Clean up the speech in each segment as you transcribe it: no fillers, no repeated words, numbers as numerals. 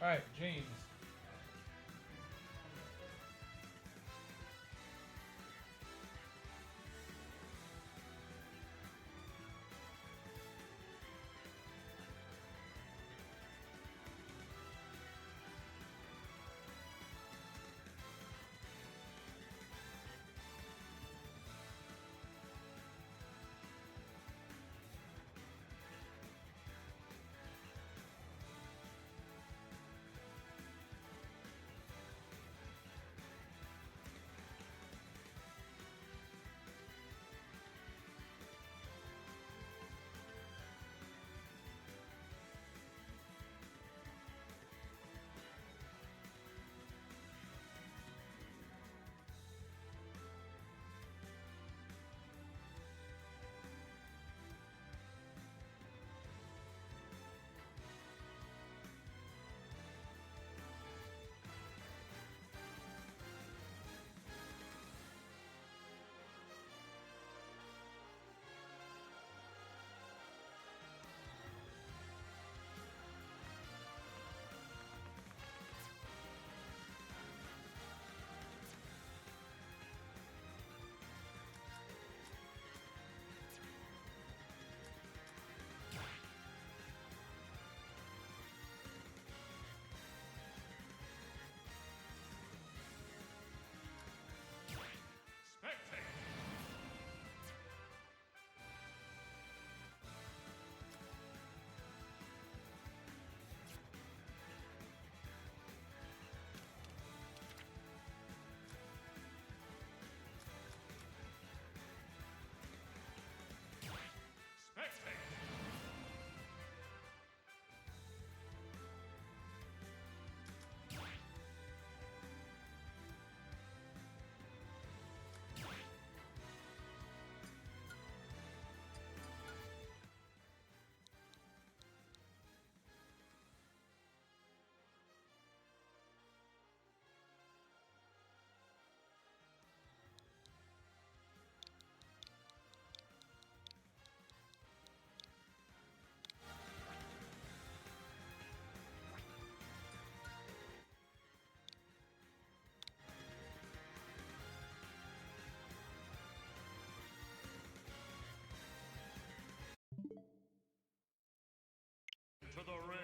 All right, James. To the ring.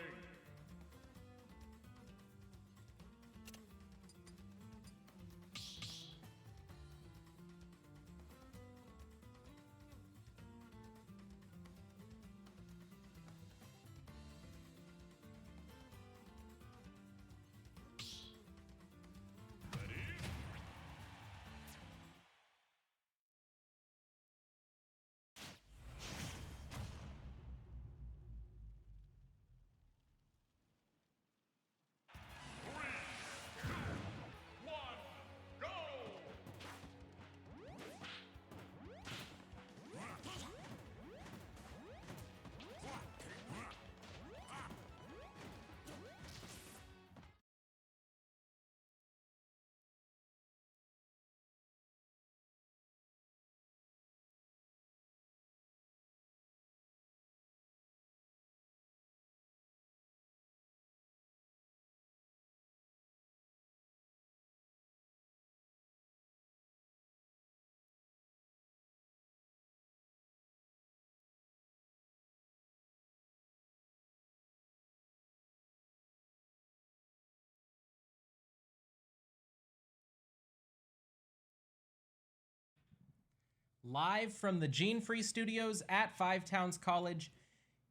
Live from the Gene Free Studios at Five Towns College,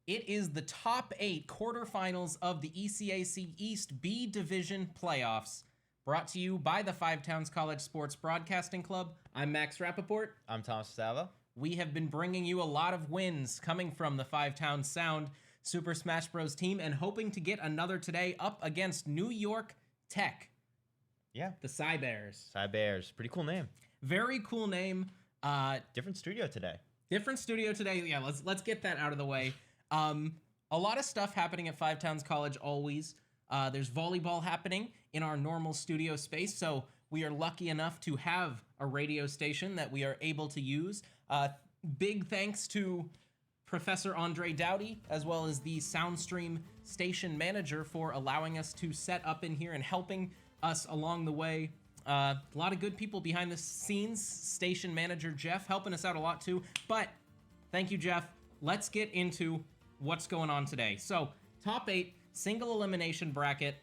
it is the top 8 quarterfinals of the ECAC East B Division playoffs. Brought to you by the Five Towns College Sports Broadcasting Club. I'm Max Rappaport. I'm Thomas Sava. We have been bringing you a lot of wins coming from the Five Towns Sound Super Smash Bros. Team and hoping to get another today up against New York Tech. Yeah. The Cy Bears. Cy Bears. Pretty cool name. Very cool name. Different studio today. Different studio today. Yeah, let's get that out of the way. A lot of stuff happening at Five Towns College always. There's volleyball happening in our normal studio space, so we are lucky enough to have a radio station that we are able to use. Big thanks to Professor Andre Dowdy, as well as the Soundstream station manager, for allowing us to set up in here and helping us along the way. A lot of good people behind the scenes. Station manager Jeff helping us out a lot too. But thank you, Jeff. Let's get into what's going on today. So, top 8, single elimination bracket.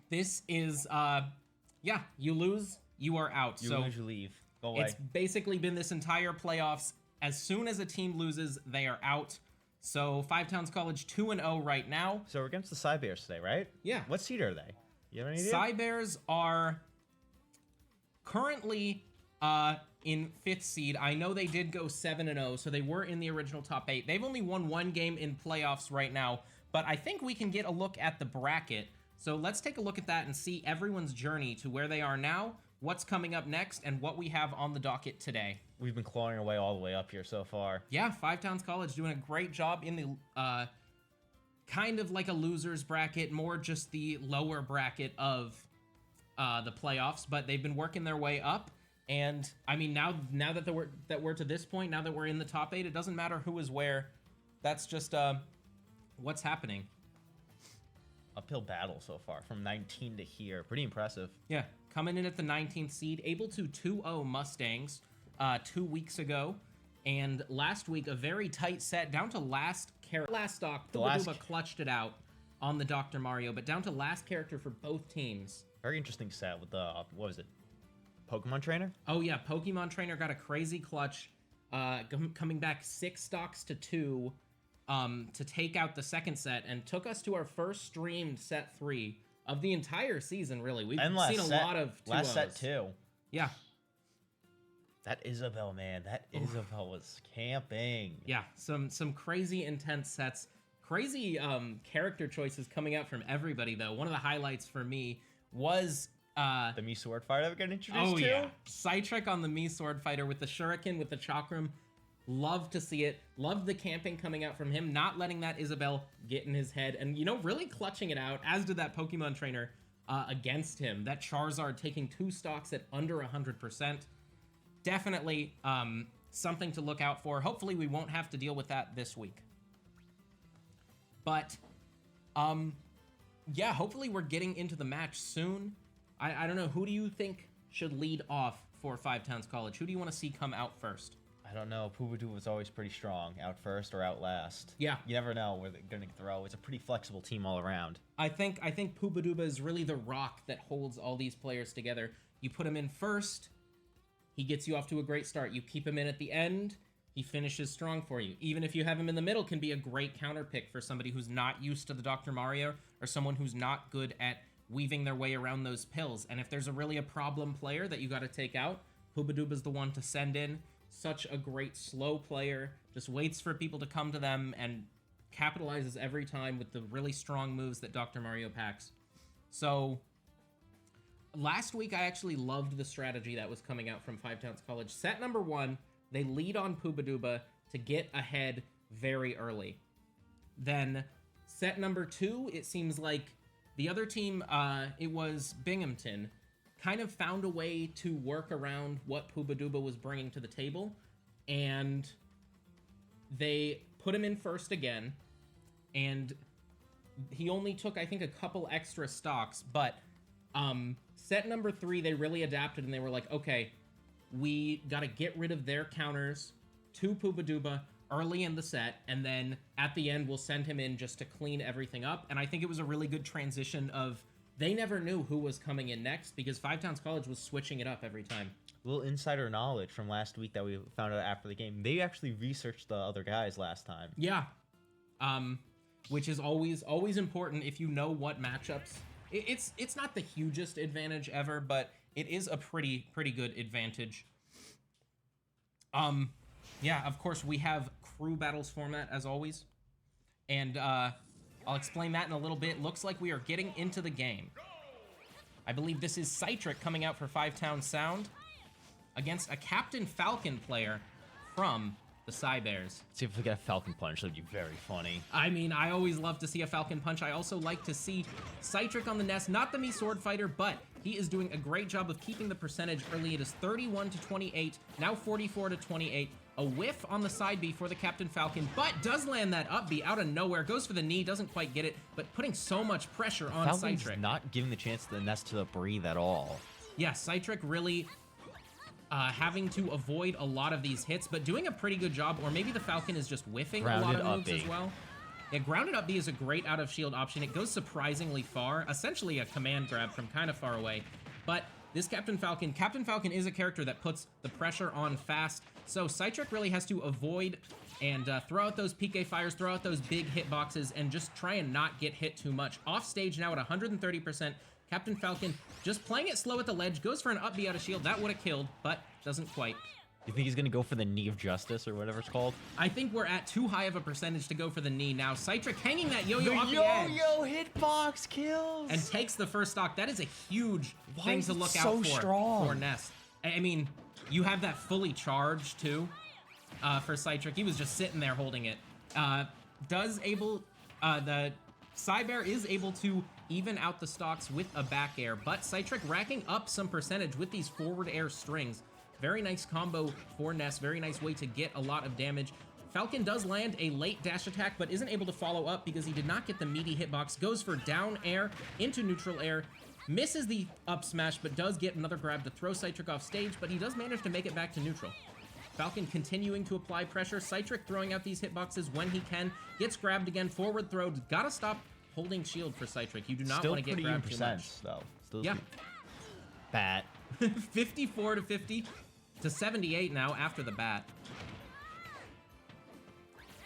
This is, yeah, you lose, you are out. You lose, you leave. Go away. It's basically been this entire playoffs. As soon as a team loses, they are out. So, Five Towns College 2-0 right now. So we're against the Cy Bears today, right? Yeah. What seed are they? You have any idea? Cy Bears are currently in 5th seed. I know they did go 7-0, so they were in the original top 8. They've only won 1 game in playoffs right now, but I think we can get a look at the bracket. So let's take a look at that and see everyone's journey to where they are now, what's coming up next, and what we have on the docket today. We've been clawing our way all the way up here so far. Yeah, Five Towns College doing a great job in the kind of like a loser's bracket, more just the lower bracket of the playoffs, but they've been working their way up. And I mean, now that we're to this point, now that we're in the top 8, it doesn't matter who is where. That's just what's happening. Uphill battle so far from 19 to here. Pretty impressive. Yeah, coming in at the 19th seed, able to 2-0 Mustangs 2 weeks ago. And last week, a very tight set, down to last stock. Pubaduba clutched it out on the Dr. Mario, but down to last character for both teams. Very interesting set with the, what was it? Pokemon Trainer? Oh yeah, Pokemon Trainer got a crazy clutch, coming back 6 stocks to 2 to take out the second set, and took us to our first streamed set 3 of the entire season, really. We've seen a lot of 2-0s. Last set too. Yeah. That Isabel, man. That Isabel was camping. Yeah, some crazy intense sets. Crazy character choices coming out from everybody, though. One of the highlights for me was the Mii Sword Fighter that we got introduced to? Yeah. Cytric on the Mii Sword Fighter with the Shuriken, with the Chakram. Love to see it. Love the camping coming out from him, not letting that Isabel get in his head, and, you know, really clutching it out, as did that Pokemon Trainer against him. That Charizard taking 2 stocks at under 100%. Definitely something to look out for. Hopefully we won't have to deal with that this week. But, yeah, hopefully we're getting into the match soon. I don't know, who do you think should lead off for Five Towns College? Who do you want to see come out first? I don't know. Pubaduba was always pretty strong. Out first or out last. Yeah. You never know where they're going to throw. It's a pretty flexible team all around. I think Pubaduba is really the rock that holds all these players together. You put him in first, he gets you off to a great start. You keep him in at the end, he finishes strong for you. Even if you have him in the middle, can be a great counter pick for somebody who's not used to the Dr. Mario, or someone who's not good at weaving their way around those pills. And if there's a problem player that you got to take out, Pubaduba's the one to send in. Such a great slow player, just waits for people to come to them and capitalizes every time with the really strong moves that Dr. Mario packs. So last week, I actually loved the strategy that was coming out from Five Towns College. Set number 1, they lead on Pubaduba to get ahead very early. Then set number 2, it seems like the other team, it was Binghamton, kind of found a way to work around what Pubaduba was bringing to the table, and they put him in first again, and he only took, I think, a couple extra stocks, but set number 3, they really adapted, and they were like, okay, we got to get rid of their counters to Pubaduba early in the set, and then at the end, we'll send him in just to clean everything up. And I think it was a really good transition of, they never knew who was coming in next, because Five Towns College was switching it up every time. A little insider knowledge from last week that we found out after the game. They actually researched the other guys last time. Yeah. Which is always important if you know what matchups. It's not the hugest advantage ever, but it is a pretty good advantage. Yeah, of course, we have crew battles format as always. And I'll explain that in a little bit. Looks like we are getting into the game. I believe this is Cytric coming out for Five Towns Sound against a Captain Falcon player from the Cy Bears. See if we get a Falcon Punch. That'd be very funny. I mean, I always love to see a Falcon Punch. I also like to see Cytric on the nest. Not the Mii Sword Fighter, but he is doing a great job of keeping the percentage early. It is 31 to 28, now 44 to 28. A whiff on the side B for the Captain Falcon, but does land that up B out of nowhere. Goes for the knee, doesn't quite get it, but putting so much pressure on Falcon's Citric. not giving the chance to the Nest to breathe at all. Yeah, Citric really having to avoid a lot of these hits, but doing a pretty good job, or maybe the Falcon is just whiffing a lot of moves as well. Yeah, grounded up B is a great out of shield option. It goes surprisingly far, essentially a command grab from kind of far away, but this Captain Falcon is a character that puts the pressure on fast, so Citric really has to avoid and throw out those PK fires, throw out those big hitboxes, and just try and not get hit too much. Off stage now at 130%. Captain Falcon just playing it slow at the ledge, goes for an up B out of shield. That would have killed, but doesn't quite. You think he's going to go for the knee of justice or whatever it's called? I think we're at too high of a percentage to go for the knee now. Citric hanging that yo-yo off the edge. Yo-yo hitbox kills! And takes the first stock. That is a huge thing to look out for strong? For Nest. I mean, you have that fully charged too for Citric. He was just sitting there holding it. The Cybear is able to even out the stocks with a back air, but Citric racking up some percentage with these forward air strings. Very nice combo for Ness, very nice way to get a lot of damage. Falcon does land a late dash attack, but isn't able to follow up because he did not get the meaty hitbox. Goes for down air into neutral air, misses the up smash, but does get another grab to throw Citric off stage, but he does manage to make it back to neutral. Falcon continuing to apply pressure, Citric throwing out these hitboxes when he can, gets grabbed again, forward throw, gotta stop holding shield for Citric. You do not want to get grabbed too much. Though. Still yeah. Bat. 54 to 50 to 78 now after the bat.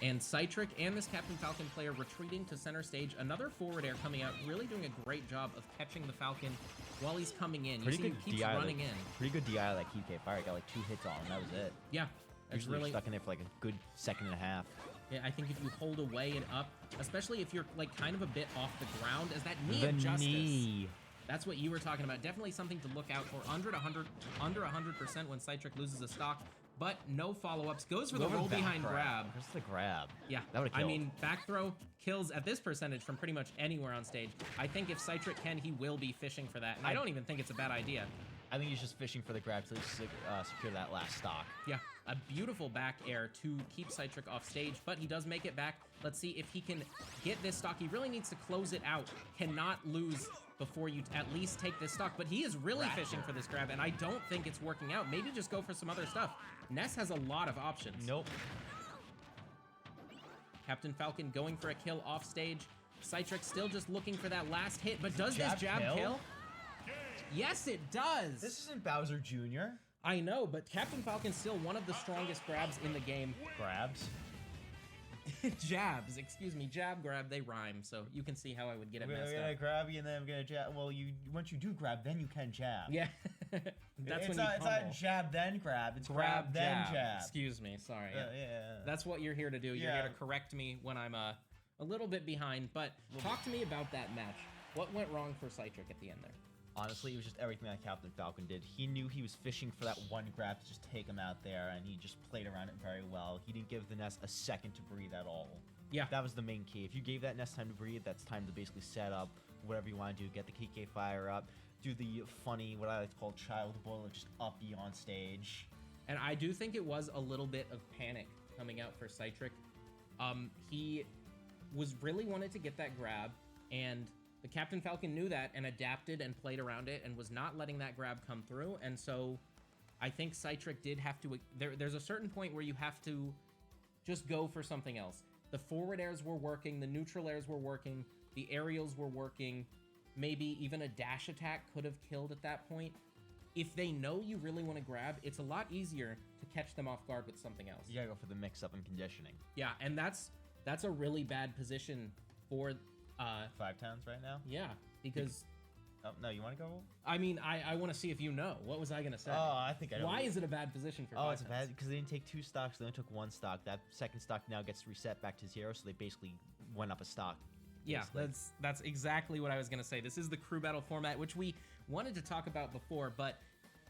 And Citric and this Captain Falcon player retreating to center stage. Another forward air coming out, really doing a great job of catching the Falcon while he's coming in. You see he keeps running in. Pretty good DI like PK Fire. Got like 2 hits on him. That was it. Yeah. Usually really stuck in there for like a good second and a half. Yeah, I think if you hold away and up, especially if you're like kind of a bit off the ground, as that knee of justice. That's what you were talking about. Definitely something to look out for. Under 100% when Citric loses a stock, but no follow-ups. Goes for the roll behind grab. Where's the grab? Yeah, that would have killed. I mean, back throw kills at this percentage from pretty much anywhere on stage. I think if Citric can, he will be fishing for that, and I don't even think it's a bad idea. I think he's just fishing for the grab to secure that last stock. Yeah, a beautiful back air to keep Citric off stage, but he does make it back. Let's see if he can get this stock. He really needs to close it out. Cannot lose before you at least take this stock, but he is really fishing for this grab, and I don't think it's working out. Maybe just go for some other stuff. Ness has a lot of options. Nope. Captain Falcon going for a kill off stage. Citric still just looking for that last hit, but does this jab kill? Yes, it does. This isn't Bowser Jr. I know, but Captain Falcon's still one of the strongest grabs in the game. Grabs? Jabs, excuse me. Jab, grab, they rhyme, so you can see how I would get it messed up. I'm gonna grab you and then I'm gonna jab. Well, once you do grab, then you can jab. Yeah. It's not jab then grab. It's grab then jab. Excuse me, sorry. Yeah. That's what you're here to do. You're here to correct me when I'm a little bit behind. But talk to me about that match. What went wrong for Citric at the end there? Honestly, it was just everything that Captain Falcon did. He knew he was fishing for that one grab to just take him out there, and he just played around it very well. He didn't give the Nest a second to breathe at all. Yeah. That was the main key. If you gave that Nest time to breathe, that's time to basically set up whatever you want to do. Get the KK Fire up. Do the funny, what I like to call child bullet, just up on stage. And I do think it was a little bit of panic coming out for Citric. He was really wanted to get that grab, and the Captain Falcon knew that and adapted and played around it and was not letting that grab come through. And so I think Citric did have to... There's a certain point where you have to just go for something else. The forward airs were working. The neutral airs were working. The aerials were working. Maybe even a dash attack could have killed at that point. If they know you really want to grab, it's a lot easier to catch them off guard with something else. You gotta go for the mix-up and conditioning. Yeah, and that's a really bad position for... 5 towns right now? Yeah, because... Oh, no, you want to go? I mean, I want to see if you know. What was I going to say? Oh, I think I know. Why is it a bad position for 5 it's bad because they didn't take 2 stocks. They only took 1 stock. That second stock now gets reset back to 0, so they basically went up a stock. Yeah, that's exactly what I was going to say. This is the crew battle format, which we wanted to talk about before, but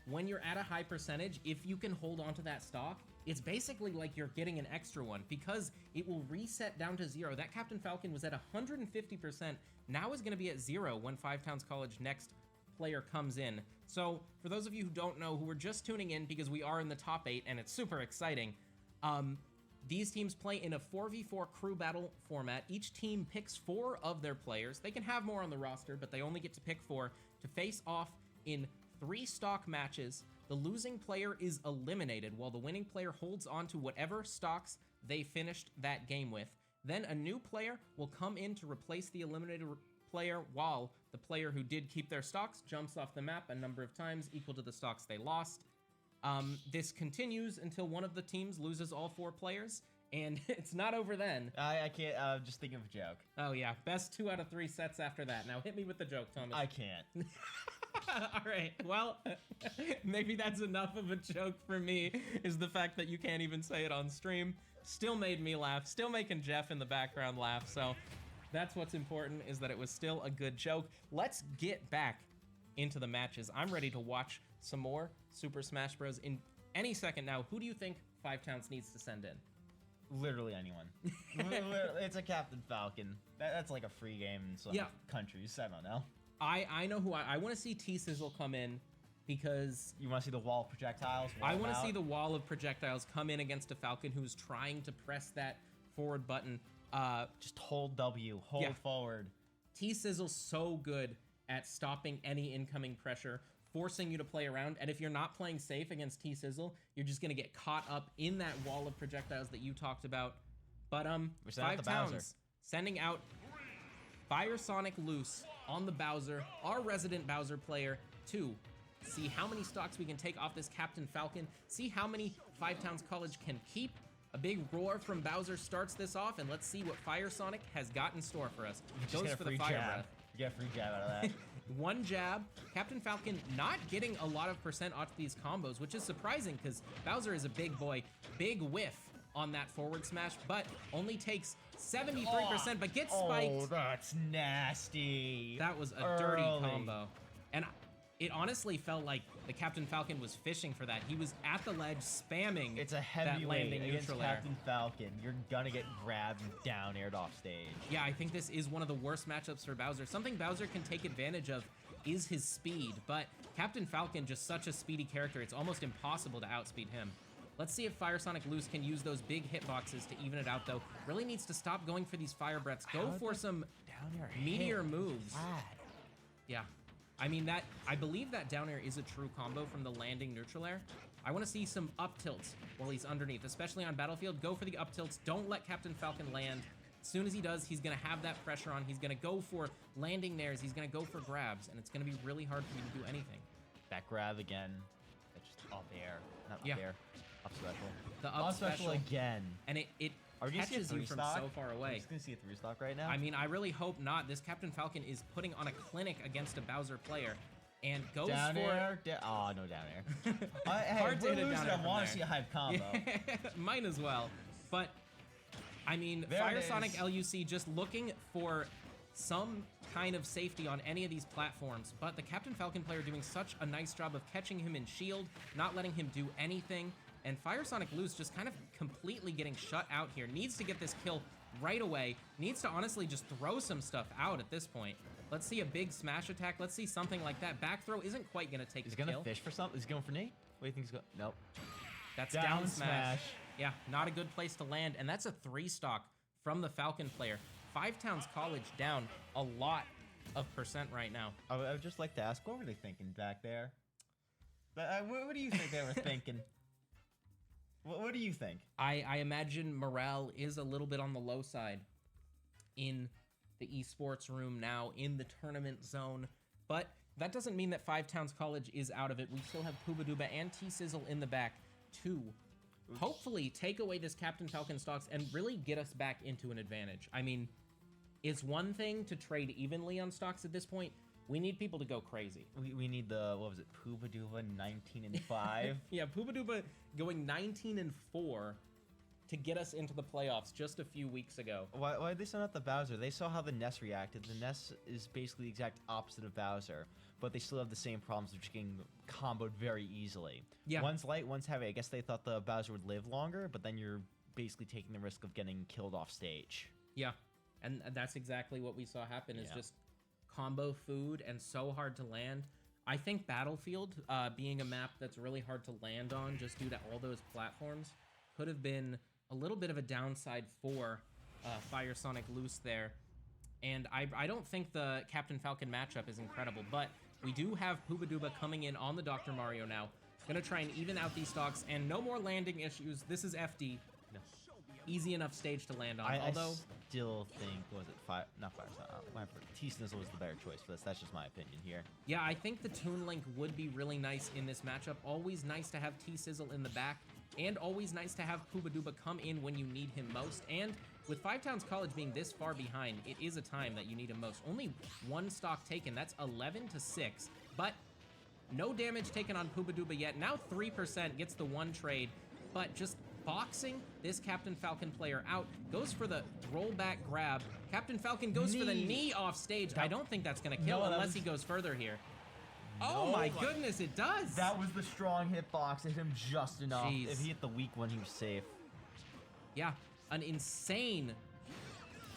when you're at a high percentage, if you can hold on to that stock, it's basically like you're getting an extra one because it will reset down to 0. That Captain Falcon was at 150%, now is going to be at 0 when 5 Towns College next player comes in. So for those of you who don't know, who are just tuning in because we are in the top 8 and it's super exciting, These teams play in a 4v4 crew battle format. Each team picks 4 of their players. They can have more on the roster, but they only get to pick 4 to face off in 3 stock matches. The losing player is eliminated while the winning player holds on to whatever stocks they finished that game with. Then a new player will come in to replace the eliminated player while the player who did keep their stocks jumps off the map a number of times equal to the stocks they lost. This continues until one of the teams loses all 4 players, and it's not over then. I can't, just think of a joke. Oh yeah, best 2 out of 3 sets after that. Now hit me with the joke, Thomas. I can't. All right, well, maybe that's enough of a joke for me, is the fact that you can't even say it on stream. Still made me laugh, still making Jeff in the background laugh, so that's what's important, is that it was still a good joke. Let's get back into the matches. I'm ready to watch some more Super Smash Bros. In any second now. Who do you think Five Towns needs to send in? Literally anyone. It's a Captain Falcon. That's like a free game in some countries. I don't know. I know who I want to see T-Sizzle come in, because you want to see the wall of projectiles? I want to see the wall of projectiles come in against a Falcon who's trying to press that forward button. Just hold W, hold forward. T-Sizzle's so good at stopping any incoming pressure, forcing you to play around, and if you're not playing safe against T-Sizzle, you're just gonna get caught up in that wall of projectiles that you talked about. But Five Towns sending out Fire Sonic Loose on the Bowser, our resident Bowser player, to see how many stocks we can take off this Captain Falcon, see how many Five Towns College can keep. A big roar from Bowser starts this off, and let's see what Fire Sonic has got in store for us. Goes for the Fire Breath. You get a free jab out of that. One jab. Captain Falcon not getting a lot of percent off these combos, which is surprising because Bowser is a big boy. Big whiff on that forward smash, but only takes 73%, but gets spiked. Oh, that's nasty. That was a dirty combo. And it honestly felt like the Captain Falcon was fishing for that. He was at the ledge spamming It's a that heavyweight landing against neutral air. Captain Falcon. You're gonna get grabbed and down-aired off stage. Yeah, I think this is one of the worst matchups for Bowser. Something Bowser can take advantage of is his speed, but Captain Falcon, just such a speedy character, it's almost impossible to outspeed him. Let's see if Fire Sonic Loose can use those big hitboxes to even it out, though. Really needs to stop going for these fire breaths. Go for some meteor moves. Yeah. I mean, I believe that down air is a true combo from the landing neutral air. I want to see some up tilts while he's underneath, especially on Battlefield. Go for the up tilts. Don't let Captain Falcon land. As soon as he does, he's going to have that pressure on. He's going to go for landing nairs. He's going to go for grabs, and it's going to be really hard for you to do anything. That grab again. That's just up air. Not up air. Up special. The up special again. And it catches you from so far away. I'm just going to see a 3-stock right now. I mean, I really hope not. This Captain Falcon is putting on a clinic against a Bowser player and goes down for... air? Oh, no down air. Hard to hit it down air. I want to see a hype combo. Mine as well. But, I mean, Fire Sonic LUC just looking for some kind of safety on any of these platforms. But the Captain Falcon player doing such a nice job of catching him in shield, not letting him do anything. And Fire Sonic Loose just kind of completely getting shut out here. Needs to get this kill right away. Needs to honestly just throw some stuff out at this point. Let's see a big smash attack. Let's see something like that. Back throw isn't quite going to take the kill. He's going to fish for something? Is he going for Nate? What do you think he's going? Nope. That's down smash. Yeah, not a good place to land. And that's a 3-stock from the Falcon player. Five Towns College down a lot of percent right now. I would just like to ask, what were they thinking back there? What do you think they were thinking? What do you think? I imagine morale is a little bit on the low side in the esports room now, in the tournament zone. But that doesn't mean that Five Towns College is out of it. We still have Poobaduba and T-Sizzle in the back to hopefully take away this Captain Falcon stocks and really get us back into an advantage. I mean, it's one thing to trade evenly on stocks at this point. We need people to go crazy. We need the, what was it, Poobaduba 19-5? Yeah, Poobaduba going 19-4 to get us into the playoffs just a few weeks ago. Why did they send out the Bowser? They saw how the Ness reacted. The Ness is basically the exact opposite of Bowser, but they still have the same problems of just getting comboed very easily. Yeah. One's light, one's heavy. I guess they thought the Bowser would live longer, but then you're basically taking the risk of getting killed off stage. Yeah, and that's exactly what we saw happen, is just combo food and so hard to land. I think Battlefield, being a map that's really hard to land on just due to all those platforms, could have been a little bit of a downside for Fire Sonic Loose there. And I don't think the Captain Falcon matchup is incredible, but we do have Pubaduba coming in on the Dr. Mario now. Gonna try and even out these stocks, and no more landing issues. This is FD. No. Easy enough stage to land on, I although... still think, not Fire Sonic, T-Snizzle was the better choice for this. That's just my opinion here. Yeah, I think the Toon Link would be really nice in this matchup. Always nice to have T-Sizzle in the back, and always nice to have Pubaduba come in when you need him most. And with Five Towns College being this far behind, it is a time that you need him most. Only one stock taken, that's 11-6, but no damage taken on Pubaduba yet. Now 3% gets the one trade, but just boxing this Captain Falcon player out. Goes for the rollback grab. Captain Falcon goes for the knee off stage. I don't think that's gonna kill unless he goes further here. Oh my goodness, it does! That was the strong hitbox. It hit him just enough. Jeez. If he hit the weak one, he was safe. Yeah, an insane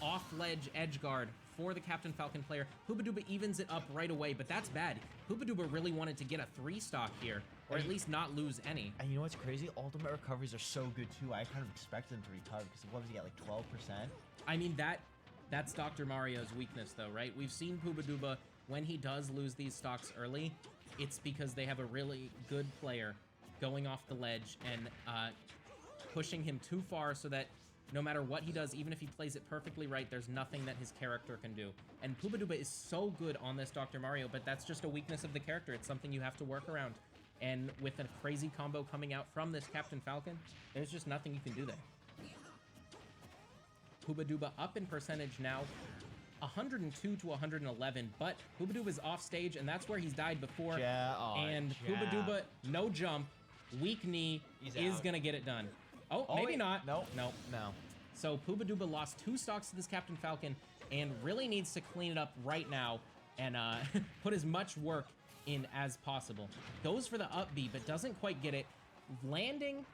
off-ledge edge guard for the Captain Falcon player. Pubaduba evens it up right away, but that's bad. Pubaduba really wanted to get a 3-stock here, or at least not lose any. And you know what's crazy? Ultimate recoveries are so good too. I kind of expected him to recover because what was he at, like 12%? I mean, that's Dr. Mario's weakness though, right? We've seen Pubaduba, when he does lose these stocks early, it's because they have a really good player going off the ledge and pushing him too far so that no matter what he does, even if he plays it perfectly right, there's nothing that his character can do. And Pubaduba is so good on this Dr. Mario, but that's just a weakness of the character. It's something you have to work around. And with a crazy combo coming out from this Captain Falcon, there's just nothing you can do there. Pubaduba up in percentage now, 102 to 111, but Pubaduba's off stage, and that's where he's died before. And Pubaduba, no jump, weak knee, is gonna get it done. Oh, maybe not. No. So Pubaduba lost 2 stocks to this Captain Falcon and really needs to clean it up right now and put as much work in as possible. Goes for the up B, but doesn't quite get it. Landing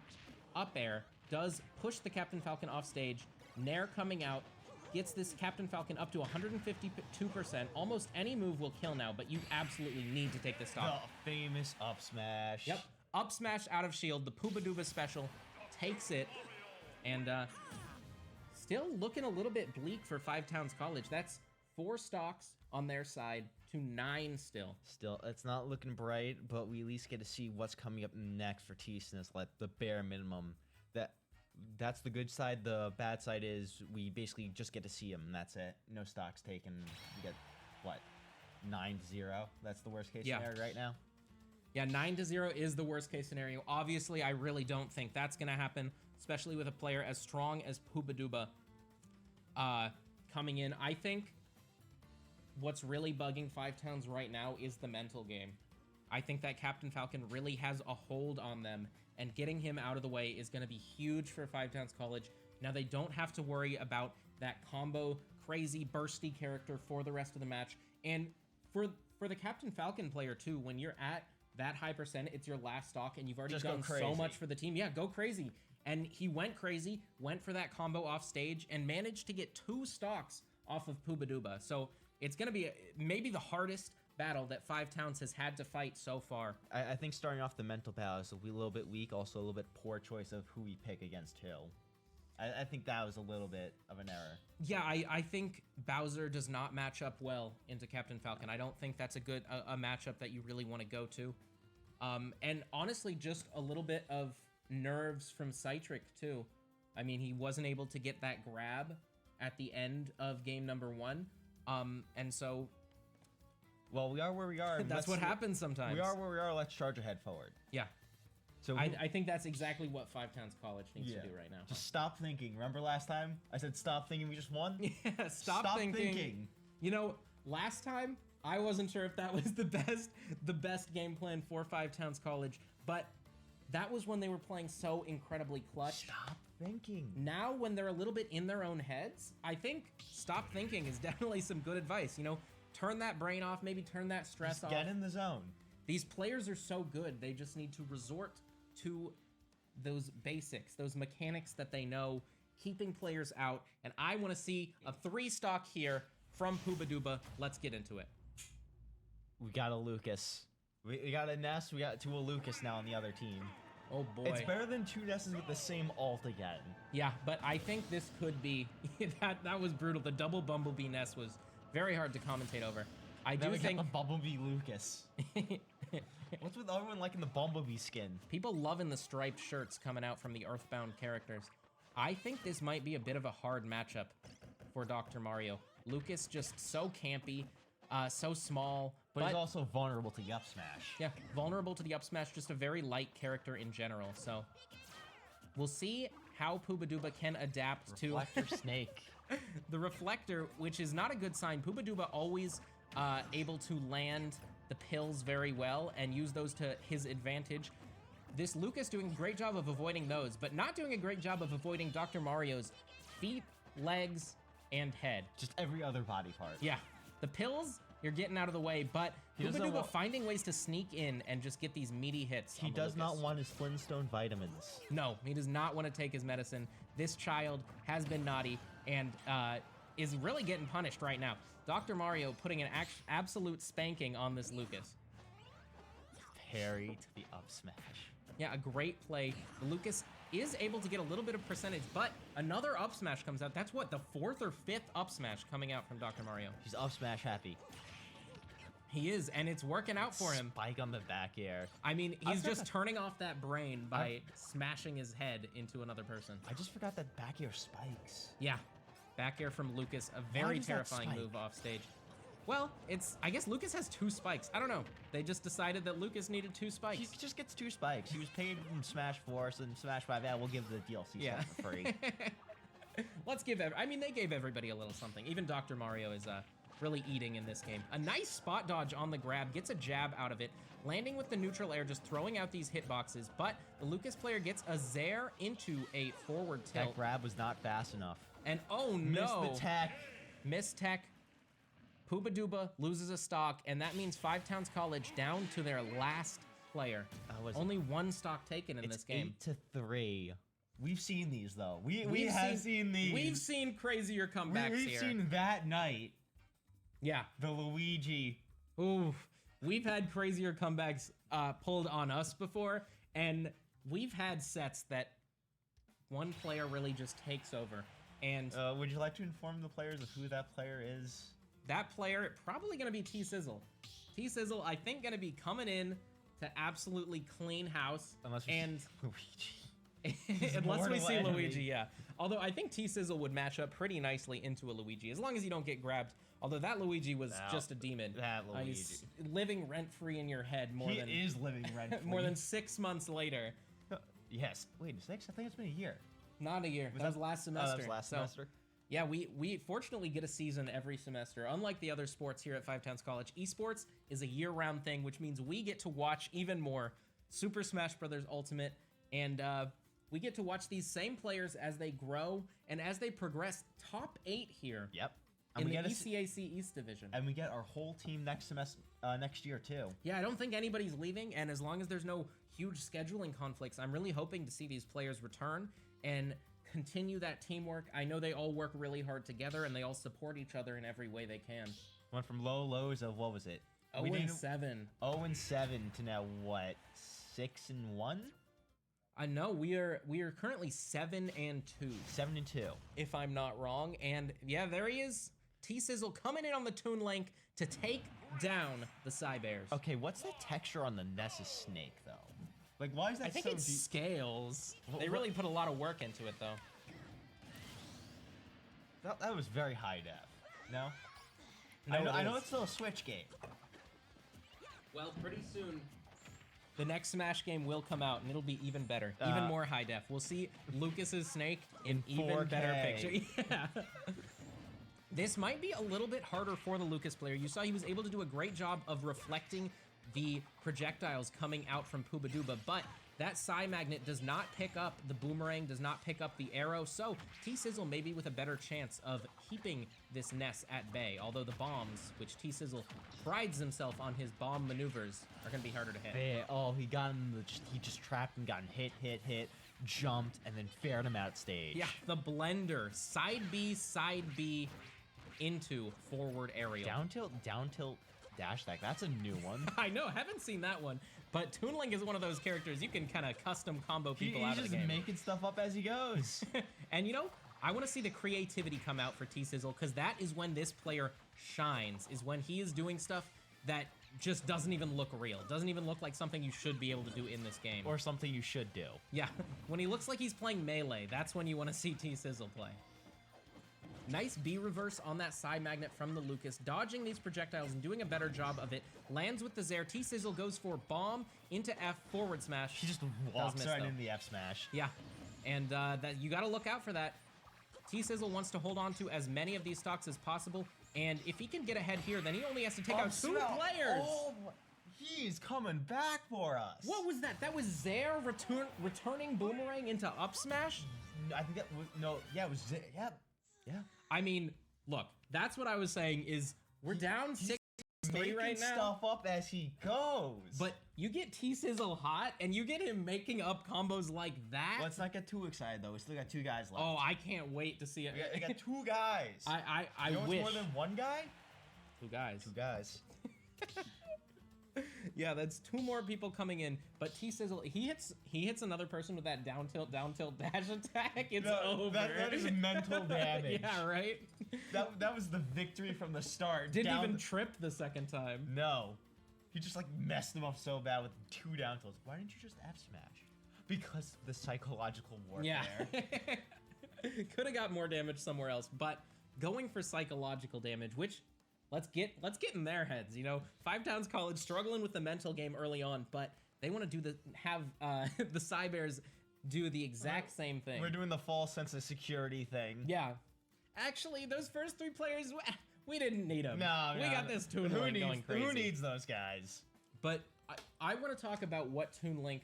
up air does push the Captain Falcon off stage. Nair coming out gets this Captain Falcon up to 152%. Almost any move will kill now, but you absolutely need to take this stock. The famous up smash. Yep, up smash out of shield, the Pubaduba special. Takes it, and still looking a little bit bleak for Five Towns College. That's 4 stocks on their side to 9 still. Still, it's not looking bright, but we at least get to see what's coming up next for T-Sniz, like the bare minimum. That's the good side. The bad side is we basically just get to see him, and that's it. No stocks taken. We get, what, 9-0? That's the worst case scenario right now? Yeah, 9-0 is the worst case scenario. Obviously, I really don't think that's going to happen, especially with a player as strong as Pubaduba coming in. I think what's really bugging Five Towns right now is the mental game. I think that Captain Falcon really has a hold on them, and getting him out of the way is going to be huge for Five Towns College. Now, they don't have to worry about that combo, crazy, bursty character for the rest of the match. And for the Captain Falcon player, too, when you're at that high percent, it's your last stock, and you've already done so much for the team. Yeah, go crazy. And he went crazy, went for that combo off stage, and managed to get 2 stocks off of Pubaduba. So it's going to be maybe the hardest battle that Five Towns has had to fight so far. I think starting off the mental battle is a little bit weak, also a little bit poor choice of who we pick against Hill. I think that was a little bit of an error. Yeah, I think Bowser does not match up well into Captain Falcon. I don't think that's a good a matchup that you really want to go to. And honestly, just a little bit of nerves from Citric too. I mean, he wasn't able to get that grab at the end of game number 1. And so... Well, we are where we are. That's what happens sometimes. We are where we are. Let's charge ahead forward. Yeah. So I think that's exactly what Five Towns College needs to do right now. Just stop thinking. Remember last time? I said stop thinking, we just won? Yeah, stop thinking. You know, last time, I wasn't sure if that was the best game plan for Five Towns College, but that was when they were playing so incredibly clutch. Stop thinking. Now, when they're a little bit in their own heads, I think stop thinking is definitely some good advice. You know, turn that brain off, maybe turn that stress off. Get in the zone. These players are so good, they just need to resort to those basics, those mechanics that they know, keeping players out. And I want to see a 3-stock here from Pubaduba. Let's get into it. We got a Lucas. We got a Ness, we got to a Lucas now on the other team. Oh boy. It's better than 2 Nesses with the same ult again. Yeah, but I think this could be that was brutal. The double Bumblebee nest was very hard to commentate over. I do think the Bumblebee Lucas. What's with everyone liking the Bumblebee skin? People loving the striped shirts coming out from the Earthbound characters. I think this might be a bit of a hard matchup for Dr. Mario. Lucas just so campy, so small. But he's also vulnerable to the up smash. Yeah, vulnerable to the up smash, just a very light character in general. So we'll see how Poobaduba can adapt to Reflector Snake. the Reflector, which is not a good sign. Poobaduba always able to land the pills very well and use those to his advantage. This Lucas doing a great job of avoiding those, but not doing a great job of avoiding Dr. Mario's feet, legs, and head. Just every other body part. Yeah, the pills, you're getting out of the way, but Poobaduba finding ways to sneak in and just get these meaty hits. He does not want his Flintstone vitamins. No, he does not want to take his medicine. This child has been naughty and is really getting punished right now. Dr. Mario putting an absolute spanking on this Lucas. Parry to the up smash. Yeah, a great play. The Lucas is able to get a little bit of percentage, but another up smash comes out. That's what, the 4th or 5th up smash coming out from Dr. Mario. He's up smash happy. He is, and it's working out for him. Spike on the back air. I mean, he's just turning off that brain by smashing his head into another person. I just forgot that back air spikes. Yeah, back air from Lucas, a very terrifying move off stage. Well, I guess Lucas has 2 spikes. I don't know. They just decided that Lucas needed 2 spikes. He just gets 2 spikes. He was paid from Smash 4, so in Smash 5, yeah, we'll give the DLC stuff for free. Let's give, they gave everybody a little something. Even Dr. Mario is really eating in this game. A nice spot dodge on the grab, gets a jab out of it, landing with the neutral air, just throwing out these hitboxes, but the Lucas player gets a Zair into a forward tilt. That grab was not fast enough. And oh no! Missed the tech. Missed tech. Poobaduba loses a stock, and that means Five Towns College down to their last player. Only 1 stock taken in this game. 8-3. We've seen these though. We have seen these. We've seen crazier comebacks here. We've seen that night. Yeah. The Luigi. Ooh, we've had crazier comebacks pulled on us before, and we've had sets that one player really just takes over. And would you like to inform the players of who that player is? That player, probably going to be T-Sizzle. T-Sizzle, I think, going to be coming in to absolutely clean house. Unless we see Luigi. Unless we see Luigi, yeah. Although I think T-Sizzle would match up pretty nicely into a Luigi, as long as you don't get grabbed. Although that Luigi was just a demon. That Luigi. He's living rent-free in your head He is living rent-free. more than 6 months later. Yes. Wait, 6? I think it's been a year. Not a year. That was last semester. That was last semester. Yeah, we fortunately get a season every semester. Unlike the other sports here at Five Towns College, esports is a year-round thing, which means we get to watch even more Super Smash Bros. Ultimate, and we get to watch these same players as they grow and as they progress. Top 8 here. Yep. And in the ECAC East Division. And we get our whole team next semester, next year too. Yeah, I don't think anybody's leaving, and as long as there's no huge scheduling conflicts, I'm really hoping to see these players return and continue that teamwork. I know they all work really hard together, and they all support each other in every way they can. Went from lows of, what was it? 0-7. 0-7 to now what? 6-1? I know we are currently 7-2. 7-2. If I'm not wrong. And yeah, there he is. T-Sizzle coming in on the Toon Link to take down the Cybears. Okay, what's the texture on the Nessus snake though? Like, why is that I think so it's deep? scales. They really put a lot of work into it, though. That was very high def. No? No, I know it's still a Switch game. Well, pretty soon, the next Smash game will come out, and it'll be even better. Even more high def. We'll see Lucas's snake in even 4K. better picture. Yeah. This might be a little bit harder for the Lucas player. You saw he was able to do a great job of reflecting the projectiles coming out from Poobaduba, but that Psy Magnet does not pick up the boomerang, does not pick up the arrow, so T-Sizzle may be with a better chance of keeping this Ness at bay, although the bombs, which T-Sizzle prides himself on his bomb maneuvers, are going to be harder to hit. He just trapped and gotten hit, jumped, and then fared him out stage. Yeah, the blender, side B, into forward aerial. Down tilt, dash attack. That's a new one. I know, haven't seen that one. But Toon Link is one of those characters you can kind of custom combo people out of the game. He's just making stuff up as he goes. And you know, I want to see the creativity come out for T-Sizzle, because that is when this player shines, is when he is doing stuff that just doesn't even look real. Doesn't even look like something you should be able to do in this game. Or something you should do. Yeah, when he looks like he's playing Melee, that's when you want to see T-Sizzle play. Nice B reverse on that side magnet from the Lucas, dodging these projectiles and doing a better job of it. Lands with the Zair. T-Sizzle goes for bomb into F forward smash. He just walks right into the F smash. Yeah, and that you got to look out for that. T-Sizzle wants to hold on to as many of these stocks as possible, and if he can get ahead here, then he only has to take out 2 players. Oh, he's coming back for us. What was that? That was Zair returning boomerang into up smash? I think that was, no, yeah, it was Zair. Yeah. I mean, look, that's what I was saying is we're down 6-3 right now. Stuff up as he goes. But you get T-Sizzle hot, and you get him making up combos like that. Let's not get too excited, though. We still got 2 guys left. Oh, I can't wait to see it. We got 2 guys. I you know wish. More than 1 guy? 2 guys. 2 guys. Yeah, that's 2 more people coming in, but T-Sizzle, he hits another person with that down tilt dash attack. It's over. That is mental damage. Yeah, right? That was the victory from the start. Didn't even trip the second time. No. He just like messed him up so bad with 2 down tilts. Why didn't you just F smash? Because of the psychological warfare. Yeah. Could have got more damage somewhere else, but going for psychological damage, which let's get in their heads. You know, Five Towns College struggling with the mental game early on, but they want to have the Cybears do the exact same thing. We're doing the false sense of security thing. Yeah. Actually, those first 3 players, we didn't need them. No, we got this Toon Link going crazy. Who needs those guys? But I want to talk about what Toon Link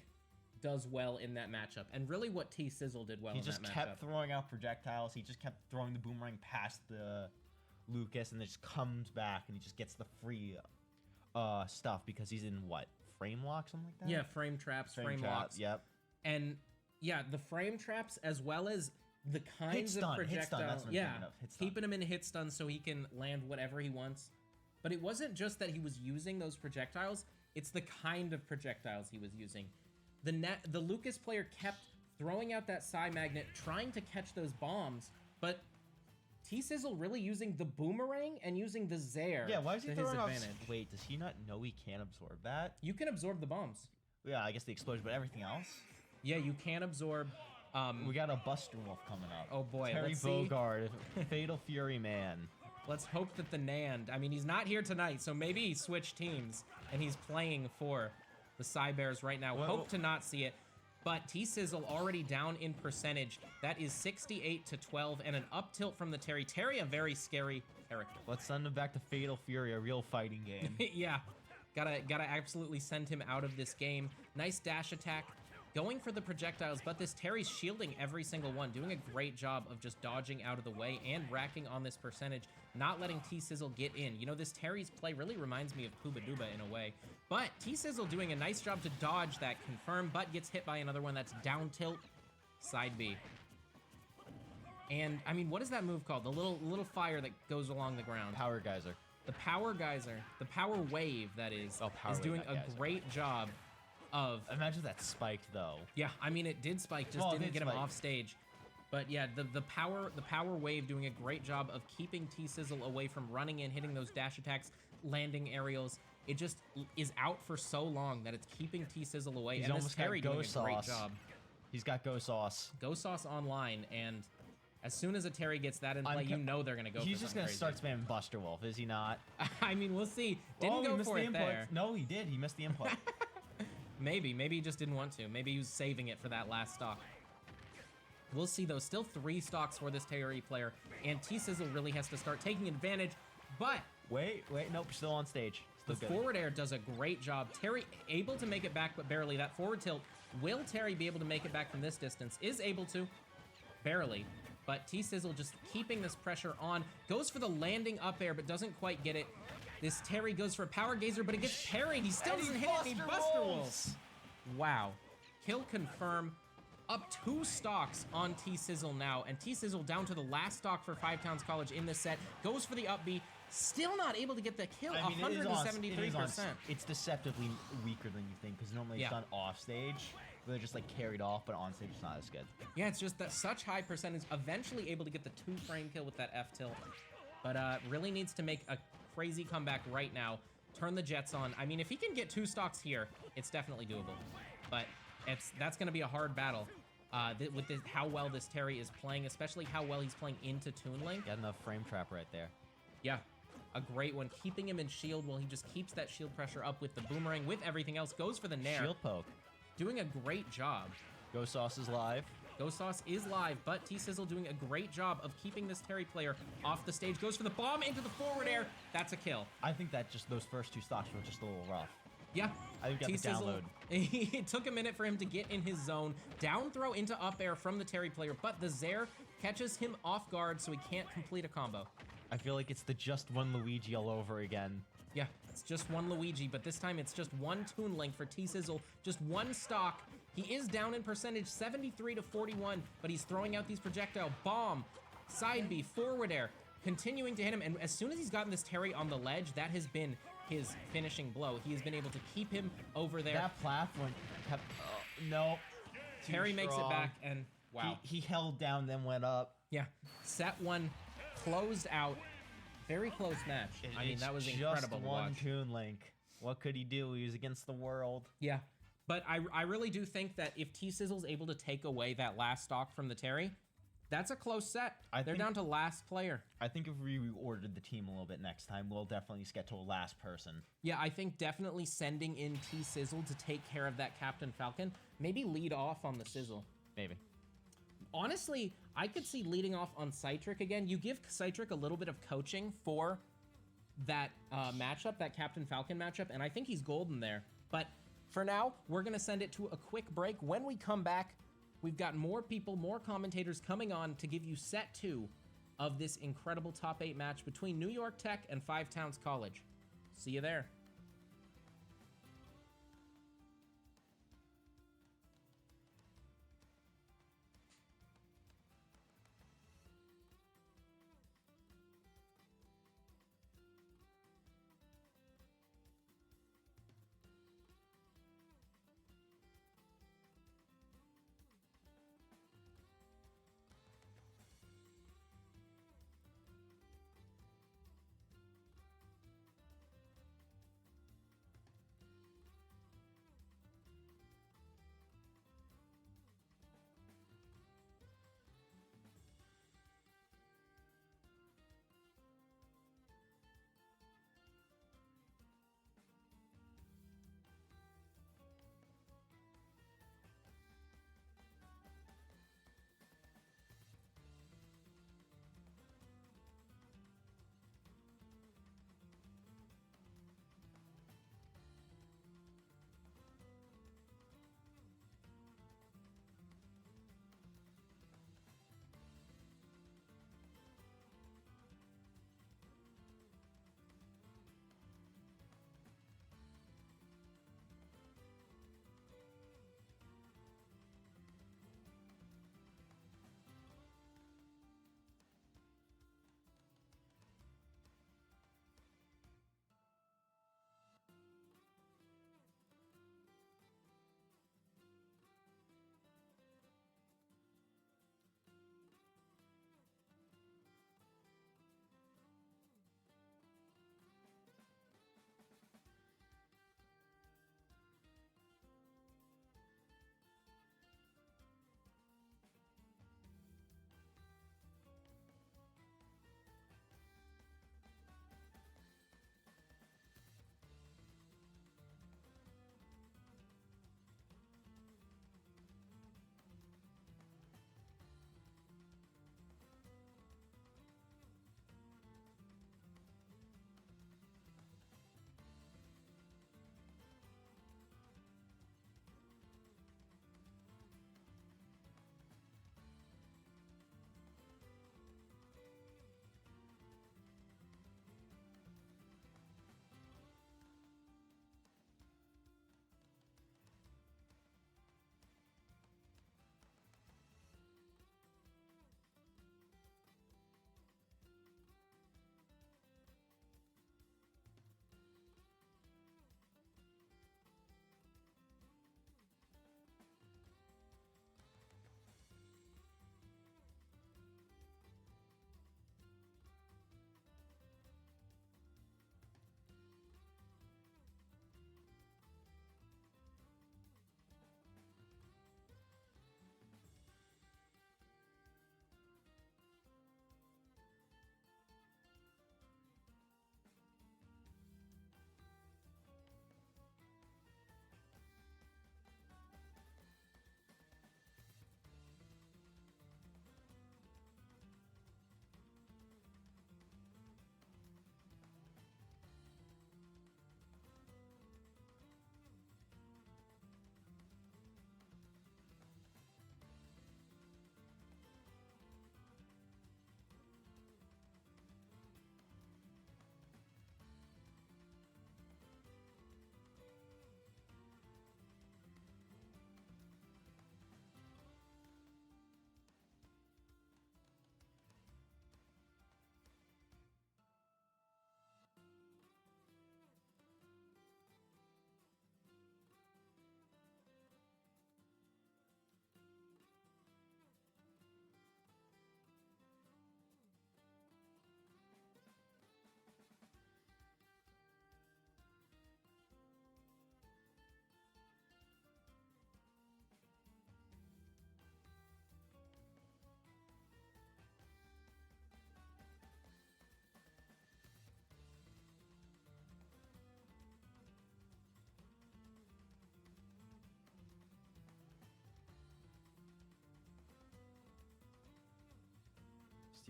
does well in that matchup, and really what T-Sizzle did well in that matchup. He just kept throwing out projectiles. He just kept throwing the boomerang past the Lucas, and then just comes back, and he just gets the free stuff because he's in what? Frame lock, something like that? Yeah, frame traps, frame locks. Yep. And yeah, the frame traps as well as the kinds of projectiles. Yeah, keeping him in hit stun so he can land whatever he wants. But it wasn't just that he was using those projectiles, it's the kind of projectiles he was using. The Lucas player kept throwing out that Psy Magnet, trying to catch those bombs, but T-Sizzle really using the boomerang and using the Zair. Yeah, why is he throwing off? Advantage. Wait, does he not know he can't absorb that? You can absorb the bombs. Yeah, I guess the explosion, but everything else? Yeah, you can absorb. We got a Buster Wolf coming up. Oh boy, Terry let's Bogard, Fatal Fury Man. Let's hope that the Nand, I mean, he's not here tonight, so maybe he switched teams and he's playing for the Cybears right now. Hope to not see it. But T-Sizzle already down in percentage. That is 68-12 and an up tilt from the Terry. Terry, a very scary character. Let's send him back to Fatal Fury, a real fighting game. Yeah, gotta absolutely send him out of this game. Nice dash attack. Going for the projectiles, but this Terry's shielding every single one, doing a great job of just dodging out of the way and racking on this percentage, not letting T-Sizzle get in. You know, this Terry's play really reminds me of Pooba Dooba in a way, but T-Sizzle doing a nice job to dodge that confirm, but gets hit by another one that's down tilt, side B. And, I mean, what is that move called? The little fire that goes along the ground. Power Geyser. The Power Geyser, the Power Wave, that is doing a great job of... Imagine that spiked, though. Yeah, I mean, it did spike, just didn't get him off stage. But yeah, the Power Wave doing a great job of keeping T-Sizzle away from running in, hitting those dash attacks, landing aerials. It just is out for so long that it's keeping T-Sizzle away. He's and almost this Terry got doing a great job. He's got Go Sauce. Go Sauce online, and as soon as a Terry gets that in play, you know they're going to go for He's just going to crazy. start spamming Buster Wolf, is he not? I mean, we'll see. Didn't go for it there. No, he did. He missed the input. Maybe he just didn't want to. Maybe he was saving it for that last stock. We'll see, though. Still 3 stocks for this Terry player, and T-Sizzle really has to start taking advantage, but... Wait, nope, still on stage. Still the forward air does a great job. Terry able to make it back, but barely. That forward tilt, will Terry be able to make it back from this distance? Is able to, barely. But T-Sizzle just keeping this pressure on. Goes for the landing up air, but doesn't quite get it. This Terry goes for a Power Gazer, but it gets parried. He still doesn't hit any Buster Wolves. Wow. Kill confirm. Up 2 stocks on T-Sizzle now, and T-Sizzle down to the last stock for Five Towns College in this set. Goes for the up B, Still not able to get the kill. I mean, it is on- 173%. It's deceptively weaker than you think, because normally it's done off stage, where they're just like carried off, but on stage it's not as good. Yeah, it's just that such high percentage. Eventually able to get the 2-frame kill with that F tilt, but really needs to make a crazy comeback right now. Turn the jets on. I mean, if he can get 2 stocks here, it's definitely doable. But that's going to be a hard battle with how well this Terry is playing, especially how well he's playing into Toon Link. Got enough frame trap right there. Yeah, a great one. Keeping him in shield while he just keeps that shield pressure up with the boomerang, with everything else. Goes for the nair. Shield poke. Doing a great job. Ghost Sauce is live. Ghost Sauce is live, but T-Sizzle doing a great job of keeping this Terry player off the stage. Goes for the bomb into the forward air. That's a kill. I think that just those first 2 stocks were just a little rough. Yeah. I think got the download. It took a minute for him to get in his zone. Down throw into up air from the Terry player, but the Zair catches him off guard, so he can't complete a combo. I feel like it's the just one Luigi all over again. Yeah, it's just one Luigi, but this time it's just one Toon Link for T-Sizzle. Just 1 stock. He is down in percentage, 73 to 41, but he's throwing out these projectile. Bomb, side B, forward air, continuing to hit him. And as soon as he's gotten this Terry on the ledge, that has been his finishing blow. He has been able to keep him over there. That platform kept... no. Terry makes it back, and wow. He held down, then went up. Yeah, set 1 closed out. Very close match. I mean, that was incredible to watch. Just one Toon Link. What could he do? He was against the world. Yeah, but I really do think that if T-Sizzle's able to take away that last stock from the Terry, that's a close set. They're down to last player. I think if we reordered the team a little bit next time, we'll definitely get to a last person. Yeah, I think definitely sending in T-Sizzle to take care of that Captain Falcon. Maybe lead off on the Sizzle. Maybe. Honestly, I could see leading off on Citric again. You give Citric a little bit of coaching for that matchup, that Captain Falcon matchup, and I think he's golden there. But for now, we're going to send it to a quick break. When we come back, we've got more people, more commentators coming on to give you set 2 of this incredible top 8 match between New York Tech and Five Towns College. See you there.